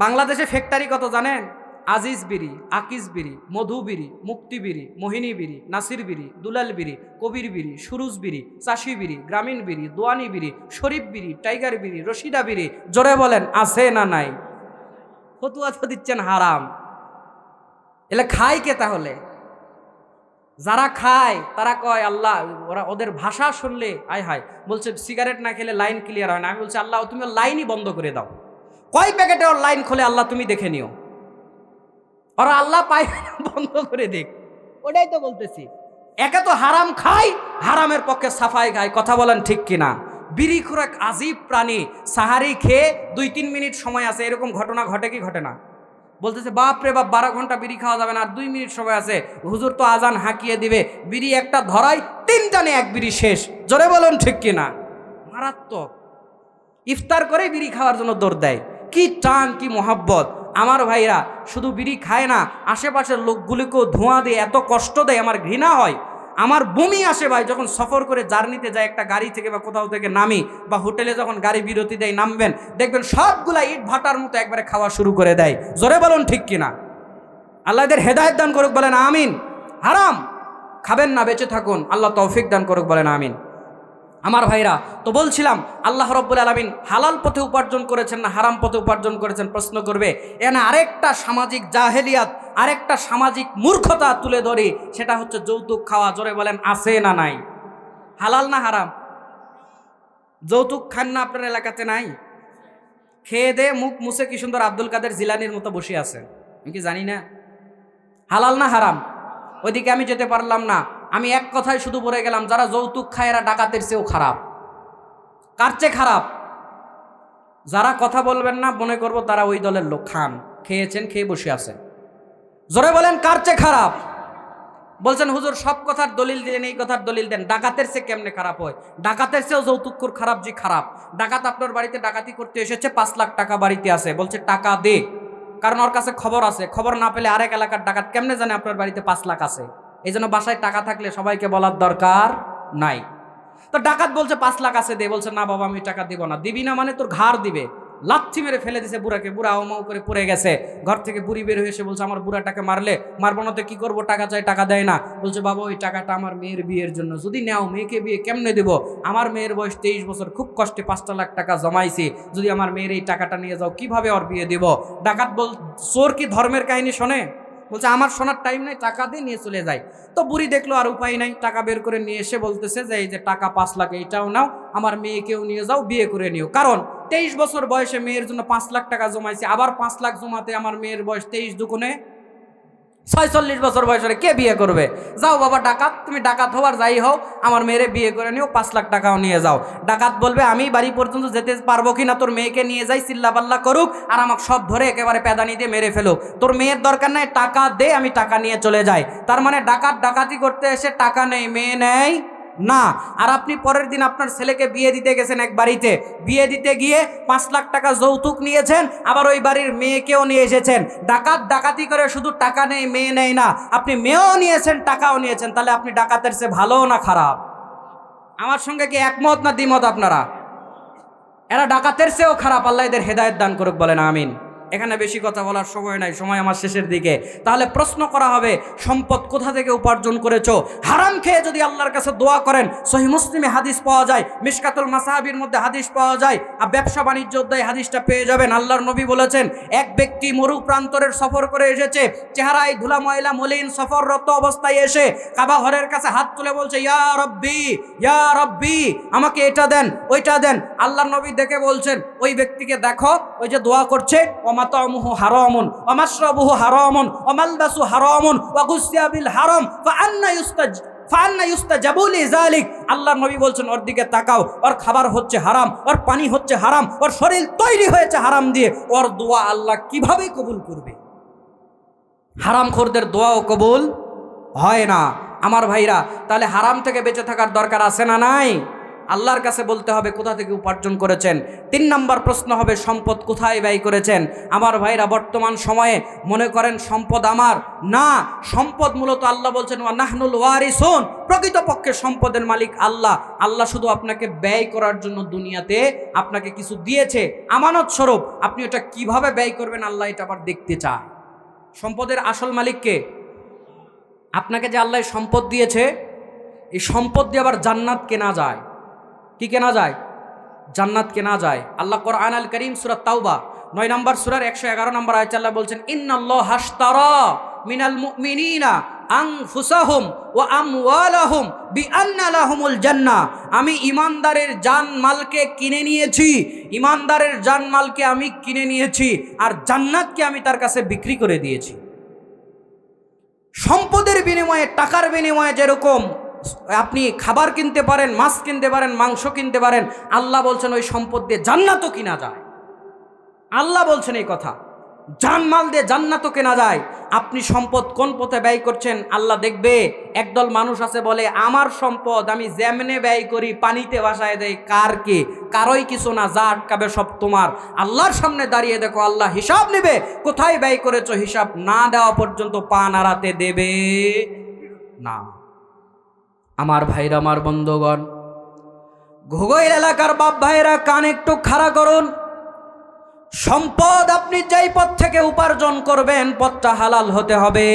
বাংলাদেশে ফ্যাক্টরি কত জানেন? আজিজ বিড়ি, আকিজ বিড়ি, মধু বিড়ি, মুক্তি বিড়ি, মোহিনী বিড়ি, নাসির বিড়ি, দুলাল বিড়ি, কবির বিড়ি, সুরুজ বিড়ি, চাষি বিড়ি, গ্রামীণ বিড়ি, দোয়ানি বিড়ি, শরীফ বিড়ি, টাইগার বিড়ি, রশিদা বিড়ি। জোরে বলেন আছে না নাই? ফতুয়া তো দিচ্ছেন হারাম। এলে খায় কে তাহলে? যারা খায় তারা কয় আল্লাহ, ওদের ভাষা শুনলে আয় হায়, বলছে সিগারেট না খেলে লাইন ক্লিয়ার হয় না। আমি বলছি আল্লাহ তুমি লাইনই বন্ধ করে দাও। কয় প্যাকেটে ওর লাইন খোলে আল্লাহ তুমি দেখে নিও। ওরা আল্লাহ পায় বন্ধ করে দেখ। ওটাই তো বলতেছি, একে তো হারাম খাই, হারামের পক্ষে সাফাই গায়। কথা বলেন ঠিক কিনা? বিড়ি খোরাক আজীব প্রাণী। সাহারি খেয়ে 2-3 মিনিট সময় আছে, এরকম ঘটনা ঘটে কি ঘটে না? বলতেছে বাপ রে বাপ 12 ঘন্টা বিড়ি খাওয়া যাবে না, আর 2 মিনিট সময় আছে, হুজুর তো আজান হাঁকিয়ে দিবে। বিড়ি একটা ধরাই 3 টানে 1 বিড়ি শেষ। জোরে বলুন ঠিক কিনা? মারাত্মক। ইফতার করে বিড়ি খাওয়ার জন্য দৌড় দেয়। কি টান, কি মোহাব্বত! আমার ভাইরা শুধু বিড়ি খায় না, আশেপাশের লোকগুলিকেও ধোঁয়া দিয়ে এত কষ্ট দেয়, আমার ঘৃণা হয়, আমার বমি আসে ভাই। যখন সফর করে জার্নিতে যায়, একটা গাড়ি থেকে বা কোথাও থেকে নামি, বা হোটেলে যখন গাড়ি বিরতি দেয় নামবেন, দেখবেন সবগুলা ইট ভাটার মতো একবারে খাওয়া শুরু করে দেয়। জোরে বলুন ঠিক কিনা? আল্লাহ এদের হেদায়েত দান করুক, বলেন আমিন। হারাম খাবেন না, বেঁচে থাকুন, আল্লাহ তৌফিক দান করুক, বলেন আমিন। আমার ভাইরা, তো বলছিলাম আল্লাহ রাব্বুল আলামিন হালাল পথে উপার্জন করেছেন না হারাম পথে উপার্জন করেছেন প্রশ্ন করবে। এখানে আরেকটা সামাজিক জাহেলিয়াত, আরেকটা সামাজিক মূর্খতা তুলে ধরি, সেটা হচ্ছে যৌতুক খাওয়া। জোরে বলেন আছে না নাই? হালাল না হারাম? যৌতুক খান না আপনার এলাকাতে? নাই? খেয়ে দে মুখ মুছে কি সুন্দর আব্দুল কাদের জিলানির মতো বসে আছেন, আমি কি জানি না? হালাল না হারাম? ওইদিকে আমি যেতে পারলাম না। আমি এক কথায় শুধু বলে গেলাম, যারা যৌতুক খায় এরা ডাকাতের চেয়েও খারাপ। কার চেয়ে খারাপ? যারা কথা বলবেন না মনে করবো তারা ওই দলের লোক, খান, খেয়েছেন, খেয়ে বসে আছেন। জোরে বলেন কার চেয়ে খারাপ? বলছেন হুজুর সব কথার দলিল দিলেন, এই কথার দলিল দেন। ডাকাতের চেয়ে কেমনে খারাপ হয়? ডাকাতের চেয়েও যৌতুকখোর খারাপ। জি খারাপ। ডাকাত আপনার বাড়িতে ডাকাতি করতে এসেছে, 5 লাখ টাকা বাড়িতে আছে, বলছে টাকা দে, কারণ ওর কাছে খবর আছে। খবর না পেলে আরেক এলাকার ডাকাত কেমনে জানে আপনার বাড়িতে 5 লাখ আছে? এই জন্য বাসায় টাকা থাকলে সবাইকে বলার দরকার নাই। তো ডাকাত বলছে 5 লাখ আছে দে, বলছে না বাবা আমি টাকা দিব না। দিবি না মানে তোর ঘাড় দিবে। লাথি মেরে ফেলে দিছে বুড়াকে, বুড়া ওমাও করে পড়ে গেছে। ঘর থেকে বুড়ি বের হয়ে এসে বলছে আমার বুড়াটাকে মারবো না তো কি করবো, টাকা চাই, টাকা দেয় না। বলছে বাবা ওই টাকাটা আমার মেয়ের বিয়ের জন্য, যদি নেও মেয়েকে বিয়ে কেমনে দেব? আমার মেয়ের বয়স 23 বছর, খুব কষ্টে 5 লাখ টাকা জমাইছি, যদি আমার মেয়ের এই টাকাটা নিয়ে যাও কিভাবে ওর বিয়ে দেব? ডাকাত বল, চোর কি ধর্মের কাহিনী শোনে? বলছে আমার শোনার টাইম নাই, টাকা দিয়ে নিয়ে চলে যায়। তো বুড়ি দেখলো আর উপায় নাই, টাকা বের করে নিয়ে এসে বলতেছে যে এই যে টাকা 5 লাখ, এইটাও নাও, আমার মেয়েকেও নিয়ে যাও, বিয়ে করে নিও। কারণ 23 বছর বয়সে মেয়ের জন্য 5 লাখ টাকা জমাইছে, আবার 5 লাখ জমাতে আমার মেয়ের বয়স 23 দুগুণে 46 বছর বয়সে কে বিয়ে করবে? যাও বাবা ডাকাত, তুমি ডাকাত হও আর যাই হও, আমার মেয়েরে বিয়ে করে নিও, 5 লাখ টাকাও নিয়ে যাও। ডাকাত বলবে আমি বাড়ি পর্যন্ত যেতে পারবো কিনা, তোর মেয়েকে নিয়ে যাই, চিল্লাপাল্লা করুক আর আমাকে সব ধরে একেবারে পেদানি দিয়ে মেরে ফেলুক, তোর মেয়ের দরকার নাই, টাকা দে, আমি টাকা নিয়ে চলে যাই। তার মানে ডাকাত ডাকাতি করতে এসে টাকা নেই, মেয়ে নেই না। আর আপনি পরের দিন আপনার ছেলেকে বিয়ে দিতে গেছেন এক বাড়িতে, বিয়ে দিতে গিয়ে 5 লাখ টাকা যৌতুক নিয়েছেন, আবার ওই বাড়ির মেয়েকেও নিয়ে এসেছেন। ডাকাত ডাকাতি করে শুধু টাকা নেই মেয়ে নেই না, আপনি মেয়েও নিয়েছেন, টাকাও নিয়েছেন। তাহলে আপনি ডাকাতের চেয়ে ভালো না খারাপ? আমার সঙ্গে কি একমত না দ্বিমত আপনারা? এরা ডাকাতের চেয়েও খারাপ। আল্লাহ এদের হেদায়েত দান করুক, বলেন আমিন। এখানে বেশি কথা বলার সময় নাই, সময় আমার শেষের দিকে। তাহলে প্রশ্ন করা হবে সম্পদ কোথা থেকে উপার্জন করেছো? হারাম খেয়ে যদি আল্লাহর কাছে দোয়া করেন, সহিহ মুসলিমে হাদিস পাওয়া যায়, মিশকাতুল মাসাহাবির মধ্যে হাদিস পাওয়া যায়, আর ব্যবসা বাণিজ্য অধ্যায়ে হাদিসটা পেয়ে যাবেন। আল্লাহর নবী বলেছেন, এক ব্যক্তি মরু প্রান্তরের সফর করে এসেছে, চেহারায় ধুলা ময়লা মলিন, সফররত অবস্থায় এসে কাবা ঘরের কাছে হাত তুলে বলছে ইয়া রব্বি, ইয়া রব্বি, আমাকে এটা দেন, ওইটা দেন। আল্লাহর নবী দেখে বলছেন ওই ব্যক্তিকে দেখো, ওই যে দোয়া করছে, ওমাতামুহু হারামুন ওমাশরাবুহু হারামুন ওমালবাসু হারামুন ওয়া গুসিয়া বিল হারাম ফাআন্না ইউস্তাজাবু লিযালিক। আল্লাহর নবী বলছেন ওর দিকে তাকাও, ওর খাবার হচ্ছে হারাম, ওর পানি হচ্ছে হারাম, ওর শরীর তৈরি হয়েছে হারাম দিয়ে, ওর দোয়া আল্লাহ কিভাবে কবুল করবে? হারামখোরদের দোয়াও কবুল হয় না। আমার ভাইরা, তাহলে হারাম থেকে বেঁচে থাকার দরকার আছে না নাই? আল্লাহর কাছে বলতে হবে কোথা থেকে উপার্জন করেছেন। 3 নম্বর প্রশ্ন হবে সম্পদ কোথায় ব্যয় করেছেন। আমার ভাইরা বর্তমান সময়ে মনে করেন সম্পদ আমার না, সম্পদ মূলত আল্লাহ বলছেন ওয়া নাহনুল ওয়ারিসুন, প্রকৃতপক্ষে সম্পদের মালিক আল্লাহ। আল্লাহ শুধু আপনাকে ব্যয় করার জন্য দুনিয়াতে আপনাকে কিছু দিয়েছে আমানত স্বরূপ, আপনি ওটা কিভাবে ব্যয় করবেন আল্লাহ এটা আবার দেখতে চায়। সম্পদের আসল মালিক কে? আপনাকে যে আল্লাহ সম্পদ দিয়েছে, এই সম্পদ দিয়ে আবার জান্নাত কেনা যায়। কি কেনা যায়? জান্নাত কেনা যায়। আল্লাহ কোরআন আল করিম সূরা তাওবা 9 নম্বর সূরার 111 নম্বর আয়াতে আল্লাহ বলছেন ইন্নাল্লাহা হাশতারা মিনাল মুমিনিনা আনফুসাহুম ওয়া আমওয়ালাহুম বিআন্না লাহুমুল জান্নাহ। আমি ইমানদারের জান মালকে কিনে নিয়েছি, ইমানদারের জান মালকে আমি কিনে নিয়েছি আর জান্নাতকে আমি তার কাছে বিক্রি করে দিয়েছি। সম্পদের বিনিময়ে, টাকার বিনিময়ে যেরকম আপনি খাবার কিনতে পারেন, মাছ কিনতে পারেন, মাংস কিনতে পারেন, আল্লাহ বলছেন ওই সম্পদ দিয়ে জান্নাতও কিনা যায়। আল্লাহ বলছেন এই কথা, জানমাল দিয়ে জান্নাতও কেনা যায়। আপনি সম্পদ কোন পথে ব্যয় করছেন আল্লাহ দেখবে। একদল মানুষ আছে বলে আমার সম্পদ আমি যেমনে ব্যয় করি পানিতে ভাসায় দেয়, কার কি? কারোই কিছু না, যা আটকাবে সব তোমার। আল্লাহর সামনে দাঁড়িয়ে দেখো আল্লাহ হিসাব নেবে, কোথায় ব্যয় করেছো হিসাব না দেওয়া পর্যন্ত পা নাড়াতে দেবে না। আমার ভাইরা, আমার বন্ধুগণ, ঘুগইল এলাকার বাপ ভাইরা কান একটু খাড়া করুন। সম্পদ আপনি যেই পথ থেকে উপার্জন করবেন পথটা হালাল হতে হবে,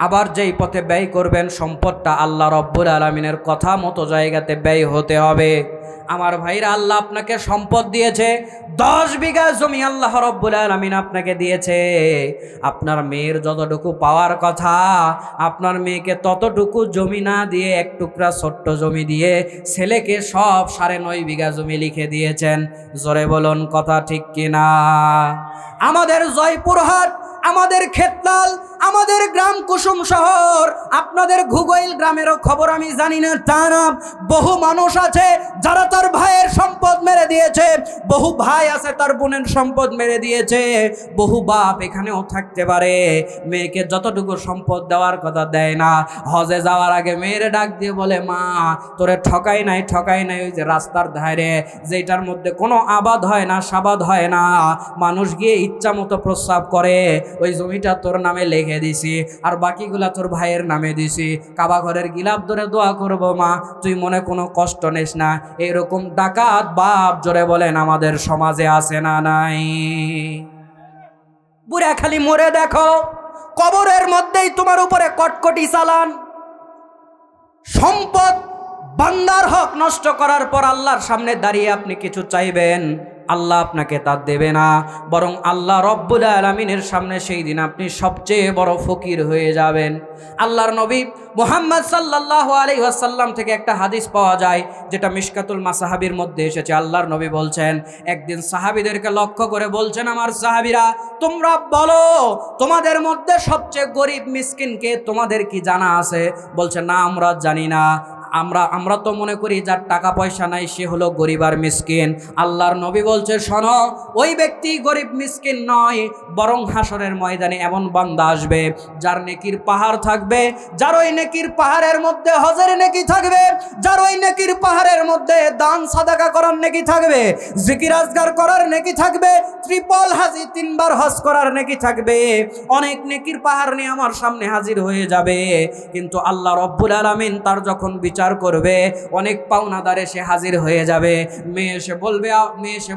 আবার যেই পথে ব্যয় করবেন সম্পদটা আল্লাহ রব্বুল আলামিনের কথা মতো জায়গাতে ব্যয় হতে হবে। আমার ভাইরা, আল্লাহ আপনাকে সম্পদ দিয়েছে, 10 বিঘা জমি আল্লাহ রব্বুল আলামিন আপনাকে দিয়েছে। আপনার মেয়ের যতটুকু পাওয়ার কথা, আপনার মেয়েকে ততটুকু জমি না দিয়ে 1 টুকরা ছোট্ট জমি দিয়ে ছেলেকে সব 9.5 বিঘা জমি লিখে দিয়েছেন। জোরে বলুন কথা ঠিক কিনা? আমাদের জয়পুরহাট, আমাদের খেতলাল, আমাদের গ্রাম কুসুম শহর, আপনাদের ঘুগইল গ্রামেরও খবর আমি জানি না তা না, বহু মানুষ আছে যারা তার ভাইয়ের সম্পদ মেরে দিয়েছে, বহু ভাই আছে তার বোনের সম্পদ মেরে দিয়েছে, বহু বাপ এখানেও থাকতে পারে মেয়েকে যতটুকু সম্পদ দেওয়ার কথা দেয় না। হজে যাওয়ার আগে মেয়ের ডাক দিয়ে বলে মা তোরে ঠকাই নাই, ঠকাই নাই, ওই যে রাস্তার ধারে যেটার মধ্যে কোনো আবাদ হয় না, সাবাদ হয় না, মানুষ গিয়ে ইচ্ছা মতো প্রস্রাব করে, ওই জমিটা তোর নামে লিখে দিছি আর বাকিগুলা তোর ভাইয়ের নামে দিছি, কাবা ঘরের গিলাপ ধরে দোয়া করবো মা, তুই মনে কোনো কষ্ট নিস না। এরকম ডাকাত বাপ জোরে বলেন আমাদের সমাজে আছে না নাই? বুড়া খালি মরে দেখো, কবরের মধ্যেই তোমার উপরে কটকটি চালান। সম্পদ বান্দার হক নষ্ট করার পর আল্লাহর সামনে দাঁড়িয়ে আপনি কিছু চাইবেন, আল্লাহ আপনাকে তা দেবে না, বরং আল্লাহ রব্বুল আলামিনের সামনে সেই দিন আপনি সবচেয়ে বড় ফকির হয়ে যাবেন। আল্লাহর নবী মুহাম্মদ সাল্লাল্লাহু আলাইহি ওয়াসাল্লাম থেকে একটা হাদিস পাওয়া যায় যেটা মিশকাতুল মাসাহাবির মধ্যে এসেছে। আল্লাহর নবী বলছেন, একদিন সাহাবীদেরকে লক্ষ্য করে বলছেন, আমার সাহাবীরা তোমরা বলো তোমাদের মধ্যে সবচেয়ে গরিব মিসকিন কে? তোমাদের কি জানা আছে? বলছে না আমরা জানি না, আমরা তো মনে করি যার টাকা পয়সা নাই সে হলো গরিব আর মিসকিন। আল্লাহর নবী বলছে শোনো, ওই ব্যক্তি গরিব মিসকিন নয়, বরং হাসরের ময়দানে এমন বান্দা আসবে যার নেকির পাহাড় থাকবে, যার ওই নেকির পাহাড়ের মধ্যে হজের নেকি থাকবে, যার ওই নেকির পাহাড়ের মধ্যে দান সাদাকা করার নেকি থাকবে, জিকির আজগার করার নেকি থাকবে, ট্রিপল হাজি 3 বার হজ করার নেকি থাকবে, অনেক নেকির পাহাড় নিয়ে আমার সামনে হাজির হয়ে যাবে। কিন্তু আল্লাহ রব্বুল আলামিন তার যখন বিচার করবে, অনেক পাওনাদার এসে হাজির হয়ে যাবে। মেয়ে এসে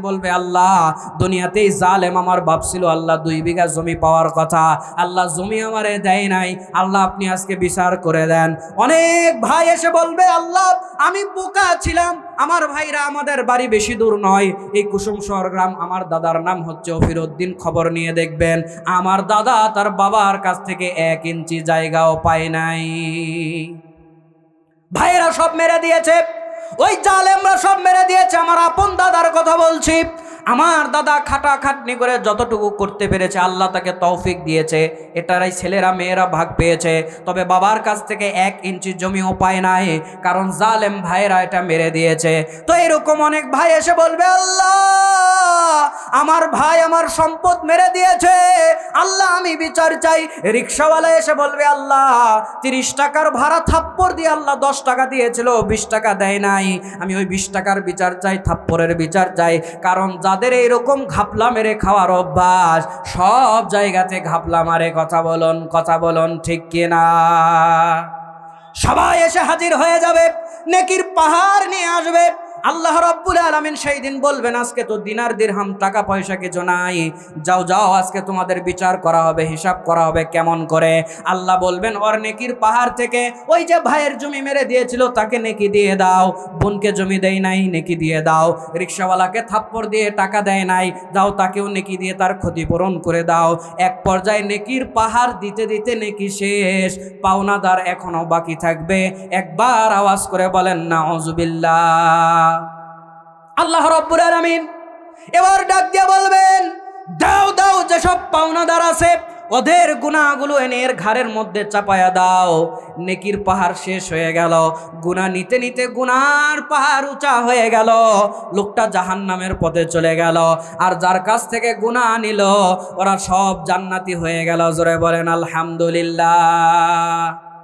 বলবে আল্লাহ দুনিয়াতেই জালেম আমার বাপ ছিল, আল্লাহ 2 বিঘা জমি পাওয়ার কথা, আল্লাহ জমি আমারে দেয় নাই, আল্লাহ আপনি আজকে বিচার করে দেন। অনেক ভাই এসে বলবে আল্লাহ আমি বোকা ছিলাম। আমার ভাইরা, আমাদের বাড়ি বেশি দূর নয়, এই কুসুম শহর গ্রাম, আমার দাদার নাম হচ্ছে অফিরউদ্দিন। খবর নিয়ে দেখবেন আমার দাদা তার বাবার কাছ থেকে 1 ইঞ্চি জায়গাও পায় নাই। ভাইরা সব মেরে দিয়েছে, ওই জালেমরা সব মেরে দিয়েছে। আমার আপন দাদার কথা বলছি, আমার দাদা খাটাখাটনি করে যতটুকু করতে পেরেছে আল্লাহ তাকে তৌফিক দিয়েছে, এটারাই ছেলেরা মেয়েরা ভাগ পেয়েছে। তবে বাবার কাছ থেকে 1 ইঞ্চি জমিও পায় নাই, কারণ জালেম ভাইরা এটা মেরে দিয়েছে। তো এরকম অনেক ভাই এসে বলবে, আল্লাহ আমার ভাই আমার সম্পদ মেরে দিয়েছে, আল্লাহ আমি বিচার চাই। রিক্সাওয়ালা এসে বলবে, আল্লাহ 30 টাকার ভাড়া থাপ্পড় দিয়ে আল্লাহ 10 টাকা দিয়েছিল, 20 টাকা দেয় নাই, আমি ওই 20 টাকার বিচার চাই, থাপ্পড়ের বিচার চাই। কারণ যাদের এইরকম ঘাপলা মেরে খাওয়ার অভ্যাস, সব জায়গাতে ঘাপলা মারে। কথা বলুন ঠিক কিনা? সবাই এসে হাজির হয়ে যাবে, নেকির পাহাড় নিয়ে আসবে। আল্লাহ রাব্বুল আলামিন সেই দিন বলবেন, আজকে তো দিনার দিরহাম টাকা পয়সা কিছু নাই, যাও যাও আজকে তোমাদের বিচার করা হবে, হিসাব করা হবে। কেমন করে? আল্লাহ বলবেন, ওর নেকির পাহাড় থেকে ওই যে ভাইয়ের জমি মেরে দিয়েছিল তাকে নেকি দিয়ে দাও, বোনকে জমি দেয় নাই নেকি দিয়ে দাও, রিক্সাওয়ালাকে থাপ্পড় দিয়ে টাকা দেয় নাই, যাও তাকেও নেকি দিয়ে তার ক্ষতিপূরণ করে দাও। এক পর্যায়ে নেকির পাহাড় দিতে দিতে নেকি শেষ, পাওনাদার এখনো বাকি থাকবে। একবার আওয়াজ করে বলেন নাউজুবিল্লাহ। আল্লাহ রাব্বুল আলামিন এবার ডাক দিয়ে বলবেন, দাও দাও যেসব পাওনাদার আছে ওদের গুনাহগুলো এনে এর ঘাড়ের মধ্যে চাপায়া দাও। নেকির পাহাড় শেষ হয়ে গেল, গুনাহ নিতে নিতে গুনার পাহাড় উঁচা হয়ে গেল, লোকটা জাহান্নামের পথে চলে গেল। আর যার কাছ থেকে গুনাহ নিল ওরা সব জান্নাতি হয়ে গেল। জোরে বলেন আলহামদুলিল্লাহ।